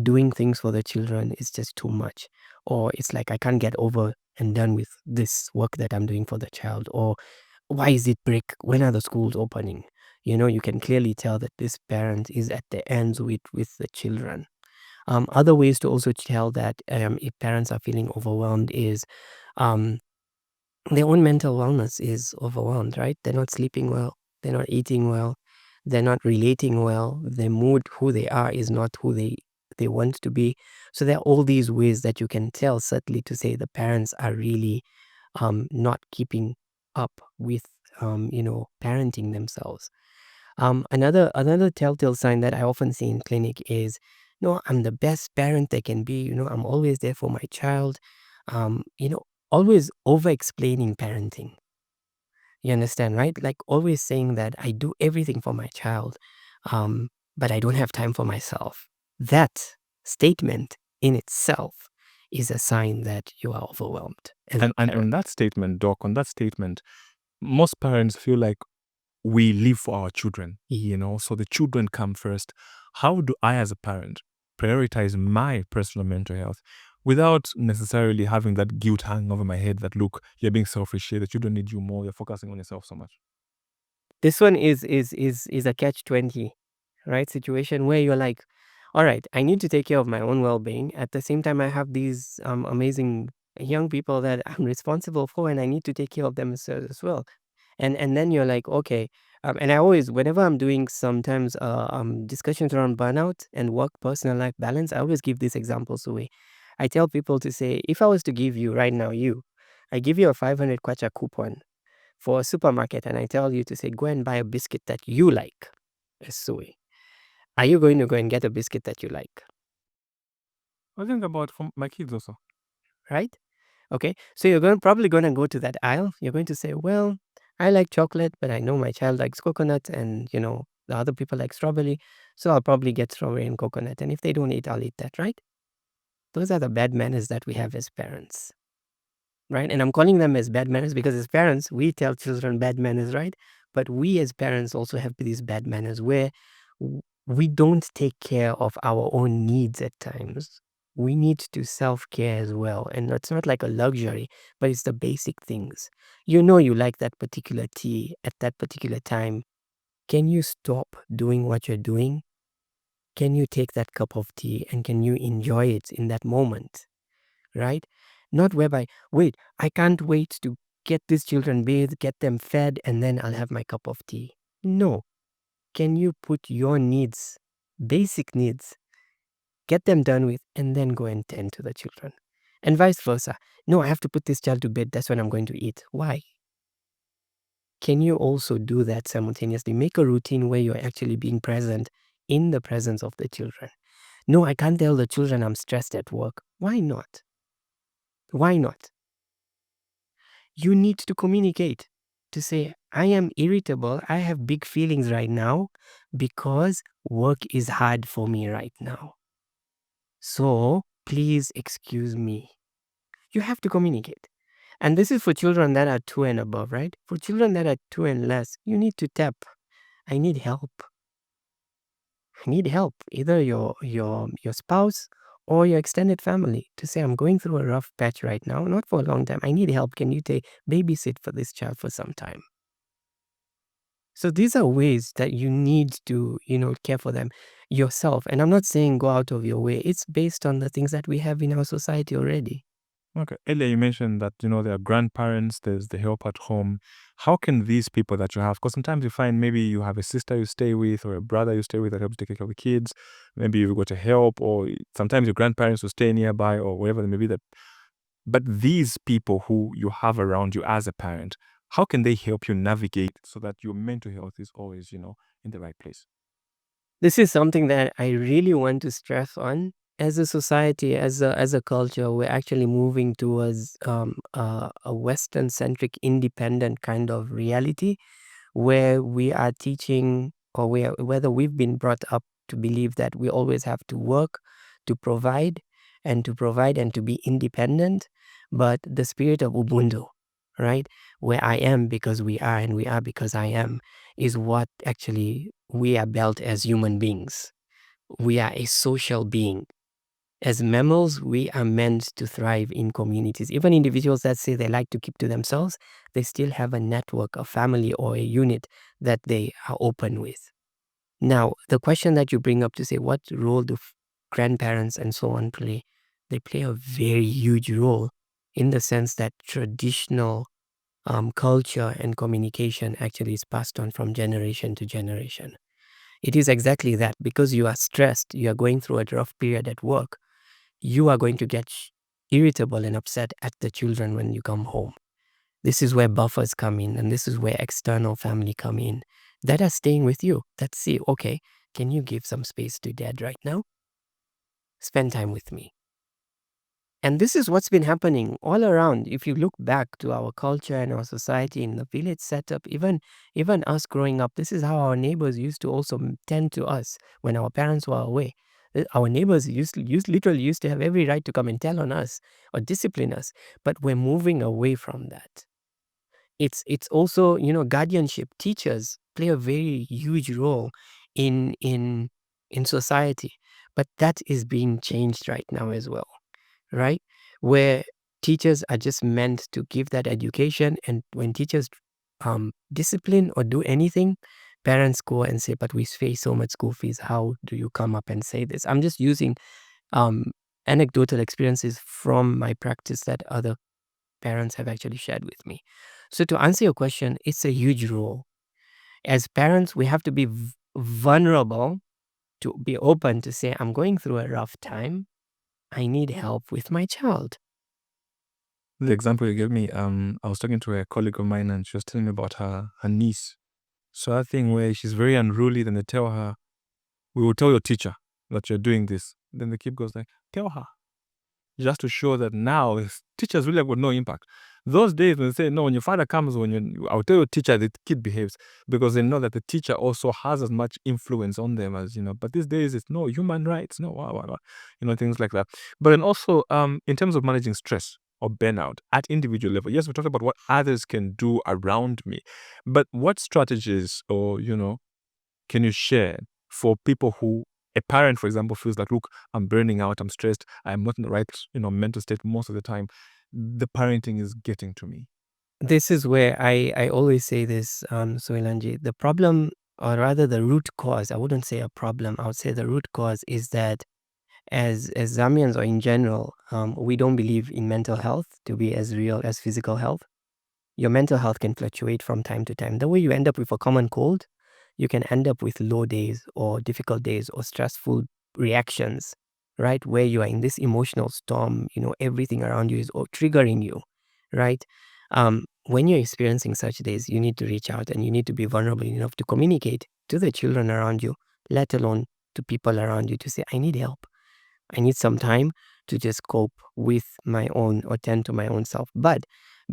Speaker 3: doing things for the children is just too much. Or it's like, I can't get over and done with this work that I'm doing for the child. Or why is it break? When are the schools opening? You know, you can clearly tell that this parent is at the ends with the children. Other ways to also tell that if parents are feeling overwhelmed is um, their own mental wellness is overwhelmed, right? They're not sleeping well, they're not eating well, they're not relating well, their mood, who they are, is not who they want to be. So there are all these ways that you can tell, certainly, to say the parents are really not keeping up with parenting themselves. Another telltale sign that I often see in clinic is, no, I'm the best parent they can be. I'm always there for my child. Um, you know, always over explaining parenting. You understand, right? Like always saying that I do everything for my child, but I don't have time for myself. That statement in itself is a sign that you are overwhelmed as a
Speaker 2: And
Speaker 3: parent.
Speaker 2: on that statement, Doc, on that statement, most parents feel like we live for our children, so the children come first. How do I, as a parent, prioritize my personal mental health without necessarily having that guilt hanging over my head that, look, you're being selfish here, the children need you more, you're focusing on yourself so much?
Speaker 3: This one is a catch-20, right? Situation where you're like, all right, I need to take care of my own well-being. At the same time, I have these amazing young people that I'm responsible for, and I need to take care of them as well. And then you're like, okay. And I always, whenever I'm doing sometimes discussions around burnout and work personal life balance, I always give these examples away. I tell people to say, if I was to give you right now, I give you a 500 kwacha coupon for a supermarket, and I tell you to say, go and buy a biscuit that you like, Sui. Are you going to go and get a biscuit that you like?
Speaker 2: I think about for my kids also.
Speaker 3: Right? Okay. So you're probably going to go to that aisle. You're going to say, well, I like chocolate, but I know my child likes coconut, and the other people like strawberry. So I'll probably get strawberry and coconut. And if they don't eat, I'll eat that, right? Those are the bad manners that we have as parents. Right? And I'm calling them as bad manners because as parents, we tell children bad manners, right? But we as parents also have these bad manners where we don't take care of our own needs at times. We need to self-care as well. And it's not like a luxury, but it's the basic things. You know you like that particular tea at that particular time. Can you stop doing what you're doing? Can you take that cup of tea and can you enjoy it in that moment? Right? Not whereby, wait, I can't wait to get these children bathed, get them fed, and then I'll have my cup of tea. No. Can you put your needs, basic needs, get them done with, and then go and tend to the children? And vice versa. No, I have to put this child to bed. That's when I'm going to eat. Why? Can you also do that simultaneously? Make a routine where you're actually being present in the presence of the children. No, I can't tell the children I'm stressed at work. Why not? Why not? You need to communicate to say, I am irritable. I have big feelings right now because work is hard for me right now. So please excuse me. You have to communicate. And this is for children that are 2 and above, right? For children that are 2 and less, you need to tap. I need help. I need help. Either your spouse or your extended family to say, I'm going through a rough patch right now, not for a long time. I need help. Can you babysit for this child for some time? So these are ways that you need to, care for them yourself. And I'm not saying go out of your way. It's based on the things that we have in our society already.
Speaker 2: Okay. Earlier you mentioned that, there are grandparents, there's the help at home. How can these people that you have, because sometimes you find maybe you have a sister you stay with or a brother you stay with that helps take care of the kids. Maybe you've got a help, or sometimes your grandparents will stay nearby or whatever it may be. But these people who you have around you as a parent, how can they help you navigate so that your mental health is always, in the right place?
Speaker 3: This is something that I really want to stress on. As a society, as a culture, we're actually moving towards a Western-centric, independent kind of reality where we are teaching, or whether we've been brought up to believe that we always have to work to provide and to be independent. But the spirit of Ubuntu, right? Where I am because we are and we are because I am is what actually we are built as human beings. We are a social being. As mammals, we are meant to thrive in communities. Even individuals that say they like to keep to themselves, they still have a network, a family, or a unit that they are open with. Now, the question that you bring up to say, what role do grandparents and so on play? They play a very huge role in the sense that traditional culture and communication actually is passed on from generation to generation. It is exactly that. Because you are stressed, you are going through a rough period at work, you are going to get irritable and upset at the children when you come home. This is where buffers come in, and this is where external family come in that are staying with you, that say, okay, can you give some space to dad right now? Spend time with me. And this is what's been happening all around. If you look back to our culture and our society in the village setup, even us growing up, this is how our neighbors used to also tend to us when our parents were away. Our neighbors literally used to have every right to come and tell on us or discipline us, but we're moving away from that. It's also, guardianship. Teachers play a very huge role in society, but that is being changed right now as well, right? Where teachers are just meant to give that education, and when teachers discipline or do anything, parents go and say, but we pay so much school fees, how do you come up and say this? I'm just using um anecdotal experiences from my practice that other parents have actually shared with me. So to answer your question, it's a huge role. As parents, we have to be vulnerable, to be open to say, I'm going through a rough time. I need help with my child.
Speaker 2: The example you gave me, I was talking to a colleague of mine and she was telling me about her niece. So that thing where she's very unruly, then they tell her, we will tell your teacher that you're doing this. Then the kid goes like, tell her. Just to show that now teachers really have got no impact. Those days when they say, no, when your father comes, I'll tell your teacher, the kid behaves, because they know that the teacher also has as much influence on them as, but these days it's no human rights, no, things like that. But then also, in terms of managing stress or burnout at individual level, yes, we talked about what others can do around me, but what strategies or, can you share for people who, a parent, for example, feels like, look, I'm burning out, I'm stressed, I'm not in the right, mental state most of the time. The parenting is getting to me.
Speaker 3: This is where I always say this, Soilanji. The problem, or rather the root cause, I wouldn't say a problem, I would say the root cause is that as Zambians or in general, we don't believe in mental health to be as real as physical health. Your mental health can fluctuate from time to time. The way you end up with a common cold, you can end up with low days or difficult days or stressful reactions, right? Where you are in this emotional storm, everything around you is triggering you, right? When you're experiencing such days, you need to reach out and you need to be vulnerable enough to communicate to the children around you, let alone to people around you, to say, I need help. I need some time to just cope with my own or tend to my own self. But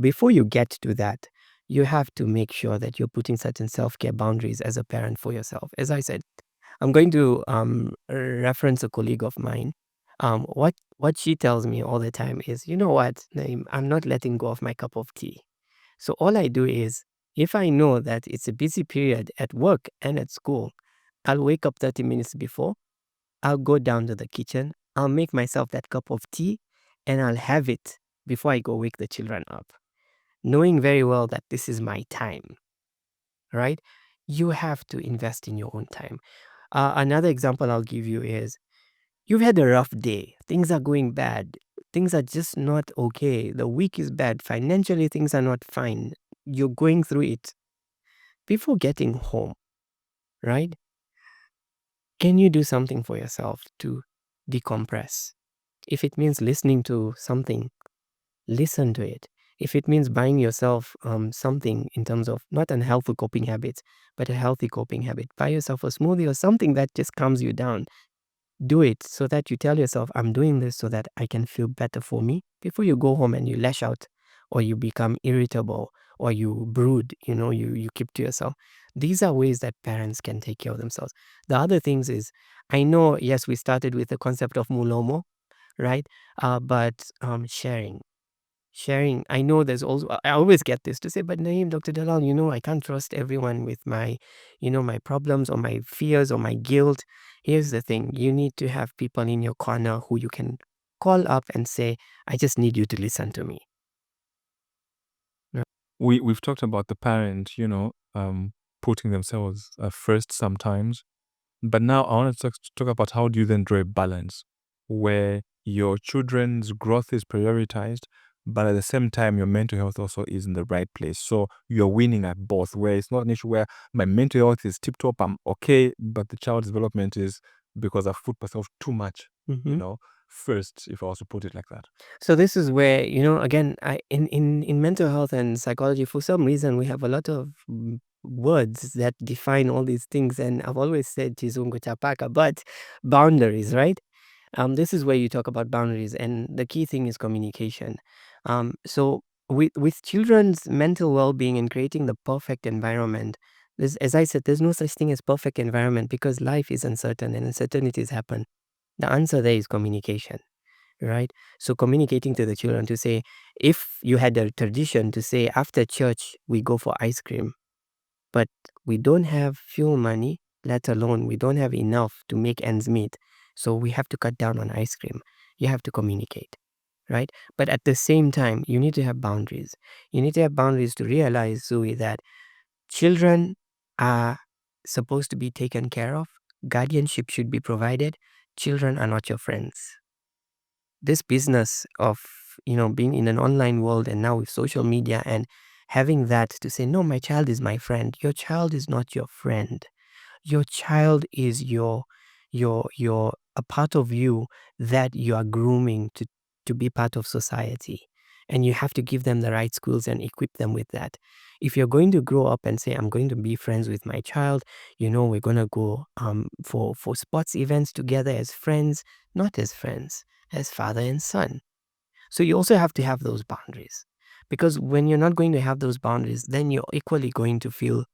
Speaker 3: before you get to that, you have to make sure that you're putting certain self-care boundaries as a parent for yourself. As I said, I'm going to reference a colleague of mine. What she tells me all the time is, you know what, Naeem, I'm not letting go of my cup of tea. So all I do is, if I know that it's a busy period at work and at school, I'll wake up 30 minutes before. I'll go down to the kitchen. I'll make myself that cup of tea and I'll have it before I go wake the children up, knowing very well that this is my time, right? You have to invest in your own time. Another example I'll give you is, you've had a rough day. Things are going bad. Things are just not okay. The week is bad. Financially, things are not fine. You're going through it. Before getting home, right? Can you do something for yourself to decompress? If it means listening to something, listen to it. If it means buying yourself something in terms of not unhealthy coping habits, but a healthy coping habit, buy yourself a smoothie or something that just calms you down. Do it so that you tell yourself, I'm doing this so that I can feel better for me, before you go home and you lash out or you become irritable or you brood, you keep to yourself. These are ways that parents can take care of themselves. The other things is, I know, yes, we started with the concept of mulomo, right? But sharing. sharing. I know there's also, I always get this to say, but Naeem, Dr. Dalal, I can't trust everyone with my, my problems or my fears or my guilt. Here's the thing. You need to have people in your corner who you can call up and say, I just need you to listen to me.
Speaker 2: We've talked about the parent, putting themselves first sometimes. But now I want to talk about how do you then draw a balance where your children's growth is prioritized, but at the same time, your mental health also is in the right place. So you're winning at both, where it's not an issue where my mental health is tip top, I'm okay, but the child's development is because I've put myself too much, first, if I also put it like that.
Speaker 3: So this is where, again, in mental health and psychology, for some reason, we have a lot of words that define all these things. And I've always said Chizungu Chapaka, but boundaries, right? This is where you talk about boundaries, and the key thing is communication. So with children's mental well-being and creating the perfect environment, as I said, there's no such thing as perfect environment because life is uncertain and uncertainties happen. The answer there is communication, right? So communicating to the children to say, if you had a tradition to say after church we go for ice cream, but we don't have fuel money, let alone we don't have enough to make ends meet, so we have to cut down on ice cream. You have to communicate, right? But at the same time, you need to have boundaries. You need to have boundaries to realize, Zui, that children are supposed to be taken care of. Guardianship should be provided. Children are not your friends. This business of, being in an online world and now with social media and having that to say, no, my child is my friend. Your child is not your friend. Your child is a part of you that you are grooming to be part of society. And you have to give them the right skills and equip them with that. If you're going to grow up and say, I'm going to be friends with my child, we're going to go for sports events together as friends, not as friends, as father and son. So you also have to have those boundaries. Because when you're not going to have those boundaries, then you're equally going to feel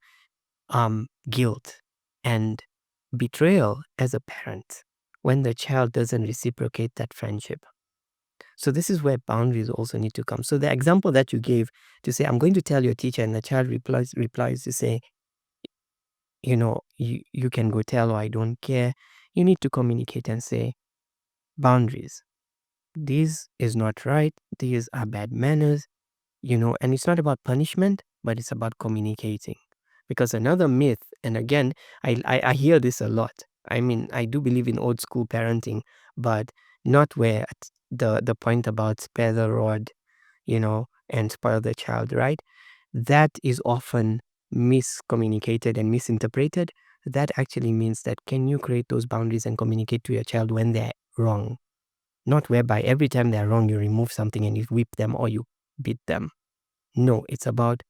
Speaker 3: guilt and betrayal as a parent when the child doesn't reciprocate that friendship. So this is where boundaries also need to come. So the example that you gave to say, I'm going to tell your teacher, and the child replies to say, you can go tell, or I don't care. You need to communicate and say, boundaries. This is not right. These are bad manners, and it's not about punishment, but it's about communicating. Because another myth, and again, I hear this a lot. I mean, I do believe in old school parenting, but not where the point about spare the rod, and spoil the child, right? That is often miscommunicated and misinterpreted. That actually means that can you create those boundaries and communicate to your child when they're wrong? Not whereby every time they're wrong, you remove something and you whip them or you beat them. No, it's about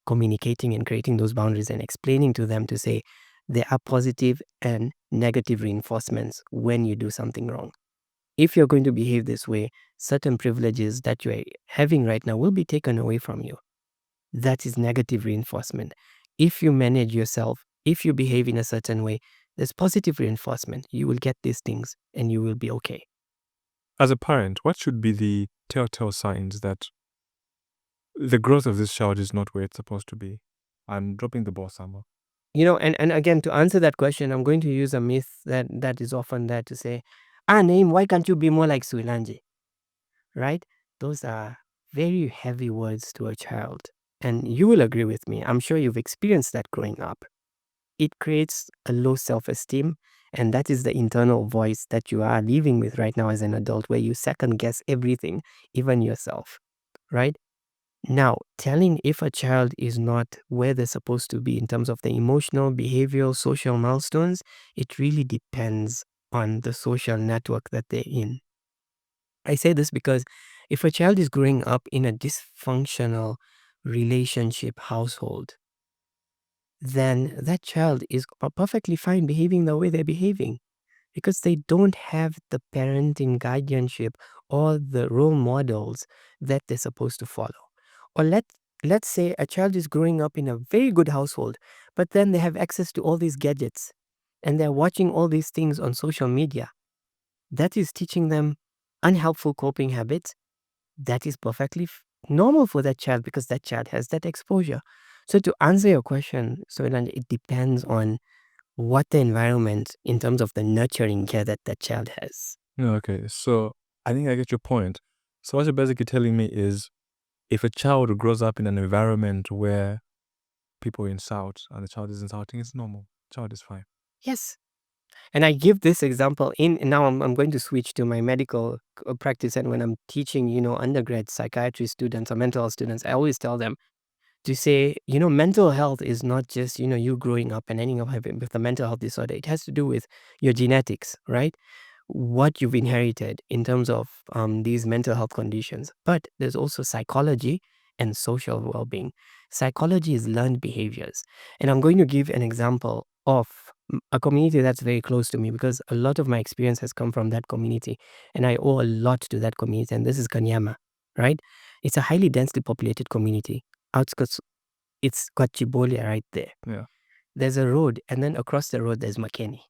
Speaker 3: communicating and creating those boundaries and explaining to them to say there are positive and negative reinforcements when you do something wrong. If you're going to behave this way, certain privileges that you're having right now will be taken away from you. That is negative reinforcement. If you manage yourself, if you behave in a certain way, there's positive reinforcement. You will get these things and you will be okay.
Speaker 2: As a parent, what should be the telltale signs that the growth of this child is not where it's supposed to be? I'm dropping the ball somewhere.
Speaker 3: And again, to answer that question, I'm going to use a myth that is often there to say, Naeem, why can't you be more like Suilanji? Right? Those are very heavy words to a child. And you will agree with me. I'm sure you've experienced that growing up. It creates a low self-esteem. And that is the internal voice that you are living with right now as an adult, where you second guess everything, even yourself. Right? Now, telling if a child is not where they're supposed to be in terms of the emotional, behavioral, social milestones, it really depends on the social network that they're in. I say this because if a child is growing up in a dysfunctional relationship household, then that child is perfectly fine behaving the way they're behaving because they don't have the parenting guardianship or the role models that they're supposed to follow. Or let's say a child is growing up in a very good household, but then they have access to all these gadgets and they're watching all these things on social media. That is teaching them unhelpful coping habits. That is perfectly normal for that child because that child has that exposure. So to answer your question, so it depends on what the environment in terms of the nurturing care that that child has.
Speaker 2: Okay, so I think I get your point. So what you're basically telling me is, if a child grows up in an environment where people insult and the child is insulting, it's normal. Child is fine.
Speaker 3: Yes. And I give this example now I'm going to switch to my medical practice. And when I'm teaching, undergrad psychiatry students or mental health students, I always tell them to say, mental health is not just, you growing up and ending up with a mental health disorder. It has to do with your genetics, right? What you've inherited in terms of these mental health conditions. But there's also psychology and social well-being. Psychology is learned behaviors. And I'm going to give an example of a community that's very close to me because a lot of my experience has come from that community. And I owe a lot to that community. And this is Kanyama, right? It's a highly densely populated community. Outskirts, it's got Chibolia right there.
Speaker 2: Yeah.
Speaker 3: There's a road, and then across the road, there's Makeni.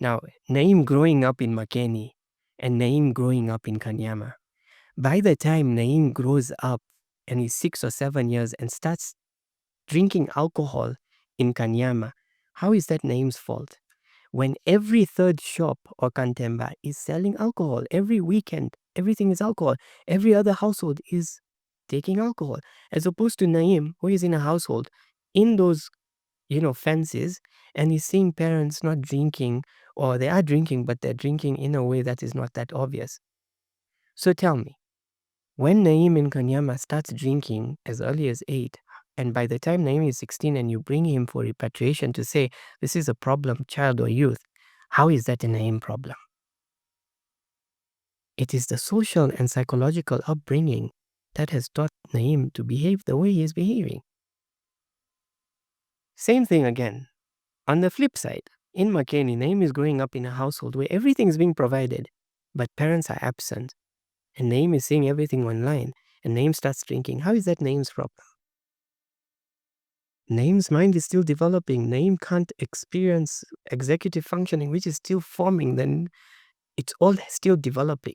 Speaker 3: Now, Naeem growing up in Makeni and Naeem growing up in Kanyama, by the time Naeem grows up and he's 6 or 7 years and starts drinking alcohol in Kanyama, how is that Naeem's fault? When every third shop or kantemba is selling alcohol every weekend, everything is alcohol. Every other household is taking alcohol, as opposed to Naeem, who is in a household in those fences, and he's seeing parents not drinking, or they are drinking, but they're drinking in a way that is not that obvious. So tell me, when Naeem in Kanyama starts drinking as early as 8, and by the time Naeem is 16 and you bring him for repatriation to say, this is a problem, child or youth, how is that a Naeem problem? It is the social and psychological upbringing that has taught Naeem to behave the way he is behaving. Same thing again. On the flip side, in Makeni, Naeem is growing up in a household where everything is being provided, but parents are absent. And Naeem is seeing everything online, and Naeem starts drinking. How is that Naeem's problem? Naeem's mind is still developing. Naeem can't experience executive functioning, which is still forming. Then it's all still developing.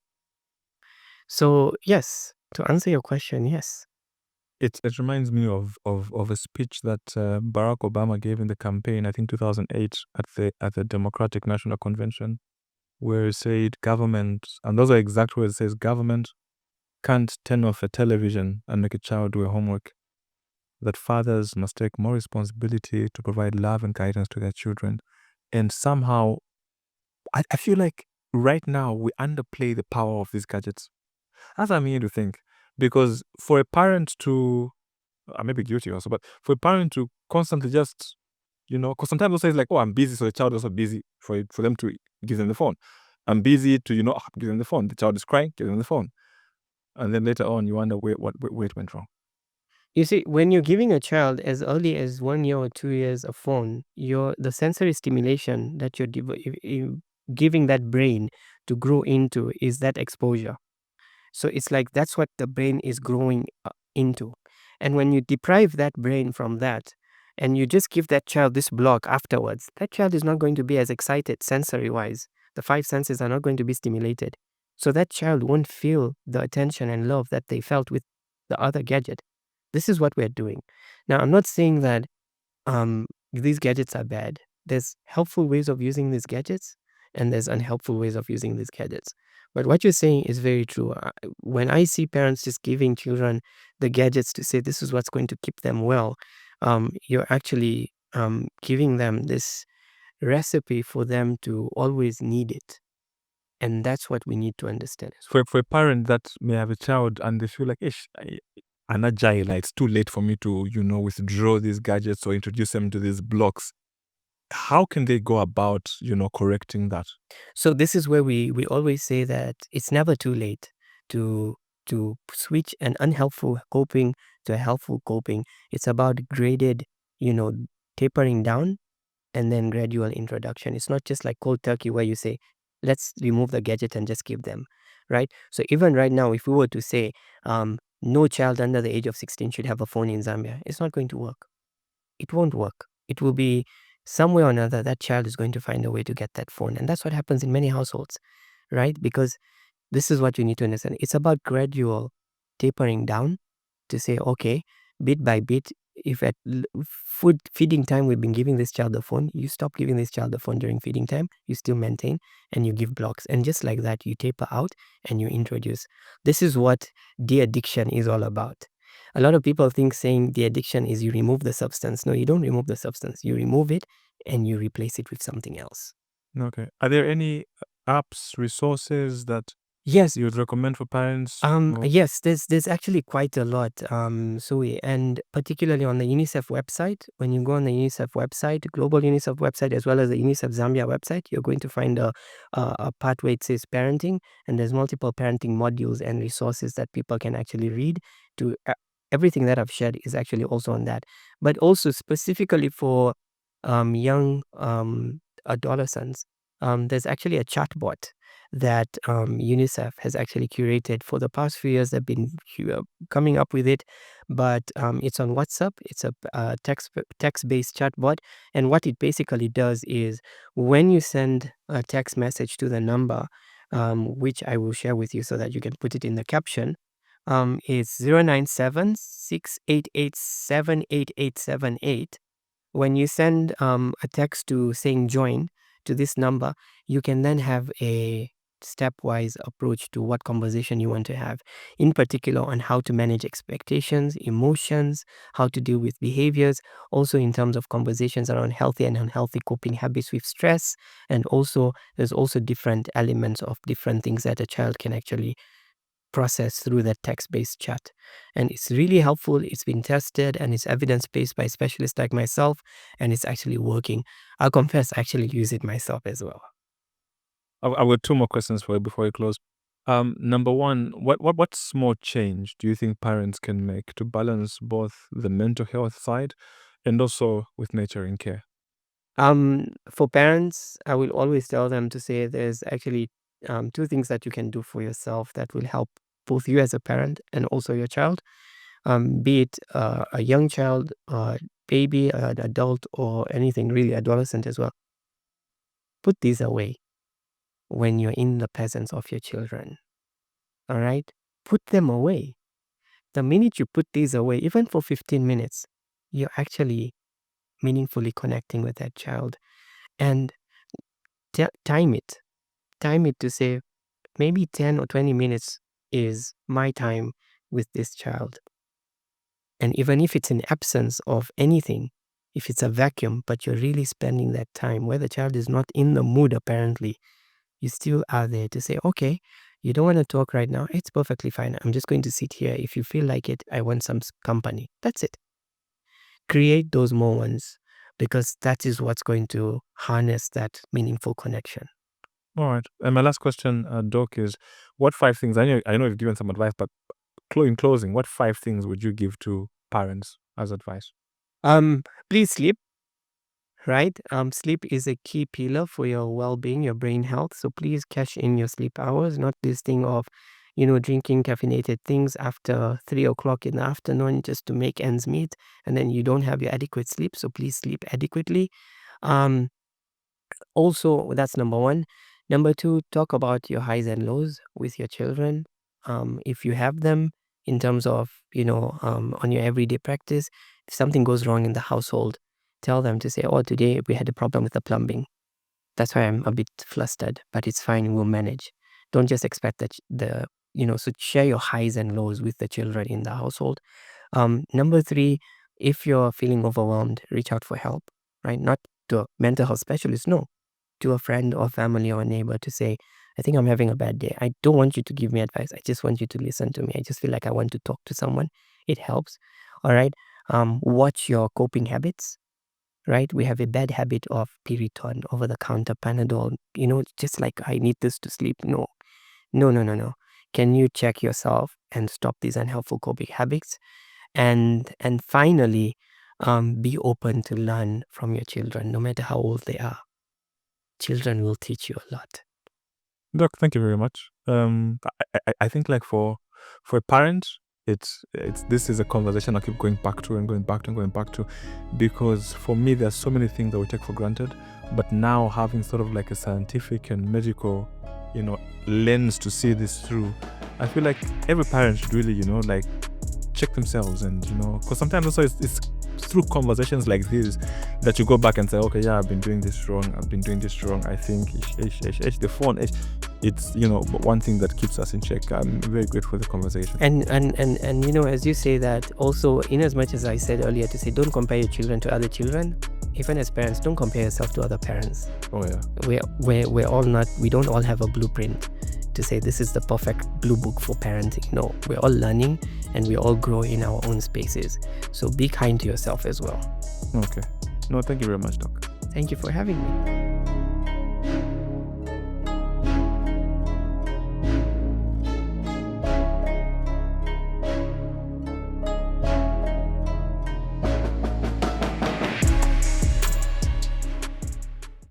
Speaker 3: So yes, to answer your question, yes.
Speaker 2: It reminds me of a speech that Barack Obama gave in the campaign, I think 2008, at the Democratic National Convention, where he said government, and those are exact words, it says government can't turn off a television and make a child do a homework. That fathers must take more responsibility to provide love and guidance to their children. And somehow, I feel like right now we underplay the power of these gadgets. That's what I'm here to think. Because for a parent to, I may be guilty also, but for a parent to constantly just, because sometimes also it's like, oh, I'm busy, so the child is also busy for them to give them the phone. I'm busy to, give them the phone. The child is crying, give them the phone. And then later on, you wonder where it went wrong.
Speaker 3: You see, when you're giving a child as early as 1 year or 2 years a phone, the sensory stimulation that you're giving that brain to grow into is that exposure. So it's like that's what the brain is growing into. And when you deprive that brain from that, and you just give that child this block afterwards, that child is not going to be as excited sensory-wise. The 5 senses are not going to be stimulated. So that child won't feel the attention and love that they felt with the other gadget. This is what we're doing. Now, I'm not saying that these gadgets are bad. There's helpful ways of using these gadgets, and there's unhelpful ways of using these gadgets. But what you're saying is very true. When I see parents just giving children the gadgets to say this is what's going to keep them well, you're actually giving them this recipe for them to always need it. And that's what we need to understand.
Speaker 2: For a parent that may have a child and they feel like, I'm agile, it's too late for me to, withdraw these gadgets or introduce them to these blocks. How can they go about, correcting that?
Speaker 3: So this is where we always say that it's never too late to switch an unhelpful coping to a helpful coping. It's about graded, tapering down and then gradual introduction. It's not just like cold turkey where you say, let's remove the gadget and just give them, right? So even right now, if we were to say, no child under the age of 16 should have a phone in Zambia, it's not going to work. It won't work. It will be somewhere or another, that child is going to find a way to get that phone. And that's what happens in many households, right? Because this is what you need to understand. It's about gradual tapering down to say, okay, bit by bit, if at feeding time we've been giving this child the phone, you stop giving this child the phone during feeding time, you still maintain, and you give blocks. And just like that, you taper out and you introduce. This is what de-addiction is all about. A lot of people think saying de-addiction is you remove the substance. No, you don't remove the substance. You remove it and you replace it with something else.
Speaker 2: Okay. Are there any apps, resources that
Speaker 3: Yes.
Speaker 2: you would recommend for parents?
Speaker 3: Yes, there's actually quite a lot. And particularly on the UNICEF website, when you go on the UNICEF website, global UNICEF website, as well as the UNICEF Zambia website, you're going to find a part where it says parenting, and there's multiple parenting modules and resources that people can actually read. To everything that I've shared is actually also on that, but also specifically for young adolescents, there's actually a chatbot that UNICEF has actually curated. For the past few years. They've been coming up with it, but it's on WhatsApp. It's a text-based chatbot, and what it basically does is when you send a text message to the number, which I will share with you so that you can put it in the caption, it's 097-6887-8878. When you send a text to saying join to this number, you can then have a stepwise approach to what conversation you want to have, in particular on how to manage expectations, emotions, how to deal with behaviors, also in terms of conversations around healthy and unhealthy coping habits with stress. And also there's also different elements of different things that a child can actually process through that text-based chat. And it's really helpful. It's been tested and it's evidence-based by specialists like myself, and it's actually working. I'll confess, I actually use it myself as well.
Speaker 2: I've got two more questions for you before we close. Number one, what small change do you think parents can make to balance both the mental health side and also with nurturing care?
Speaker 3: For parents, I will always tell them to say there's actually two things that you can do for yourself that will help both you as a parent and also your child, be it a young child, a baby, an adult, or anything really adolescent as well. Put these away when you're in the presence of your children. All right? Put them away. The minute you put these away, even for 15 minutes, you're actually meaningfully connecting with that child. And time it. Time it to say, maybe 10 or 20 minutes is my time with this child. And even if it's an absence of anything, if it's a vacuum, but you're really spending that time where the child is not in the mood apparently, you still are there to say, okay, you don't want to talk right now. It's perfectly fine. I'm just going to sit here. If you feel like it, I want some company. That's it. Create those moments, because that is what's going to harness that meaningful connection.
Speaker 2: All right. And my last question, Doc, is what 5 things, I know you've given some advice, but in closing, what 5 things would you give to parents as advice?
Speaker 3: Please sleep. Right? Sleep is a key pillar for your well-being, your brain health. So please cash in your sleep hours, not this thing of, drinking caffeinated things after 3 o'clock in the afternoon just to make ends meet, and then you don't have your adequate sleep. So please sleep adequately. Also, that's number one. Number two, talk about your highs and lows with your children. If you have them, in terms of, on your everyday practice, if something goes wrong in the household, tell them to say, oh, today we had a problem with the plumbing. That's why I'm a bit flustered, but it's fine, we'll manage. Don't just expect that so share your highs and lows with the children in the household. Number three, if you're feeling overwhelmed, reach out for help, right? Not to a mental health specialist, no, to a friend or family or a neighbor to say, I think I'm having a bad day. I don't want you to give me advice. I just want you to listen to me. I just feel like I want to talk to someone. It helps. All right. Watch your coping habits, right? We have a bad habit of Piriton, over-the-counter Panadol, just like I need this to sleep. No. Can you check yourself and stop these unhelpful coping habits? And finally, be open to learn from your children, no matter how old they are. Children will teach you a lot.
Speaker 2: Doc, thank you very much. I think like for a parent, it's this is a conversation I keep going back to and going back to and going back to, because for me there's so many things that we take for granted, but now having sort of like a scientific and medical, lens to see this through, I feel like every parent should really, check themselves, and because sometimes also it's through conversations like this that you go back and say, okay, yeah, I've been doing this wrong, I think the phone, it's one thing that keeps us in check. I'm very grateful for the conversation.
Speaker 3: And as you say that, also, in as much as I said earlier to say don't compare your children to other children, even as parents, don't compare yourself to other parents.
Speaker 2: Oh yeah.
Speaker 3: We don't all have a blueprint to say this is the perfect blue book for parenting. No, we're all learning and we all grow in our own spaces. So be kind to yourself as well.
Speaker 2: Okay. No, thank you very much, Doc.
Speaker 3: Thank you for having me.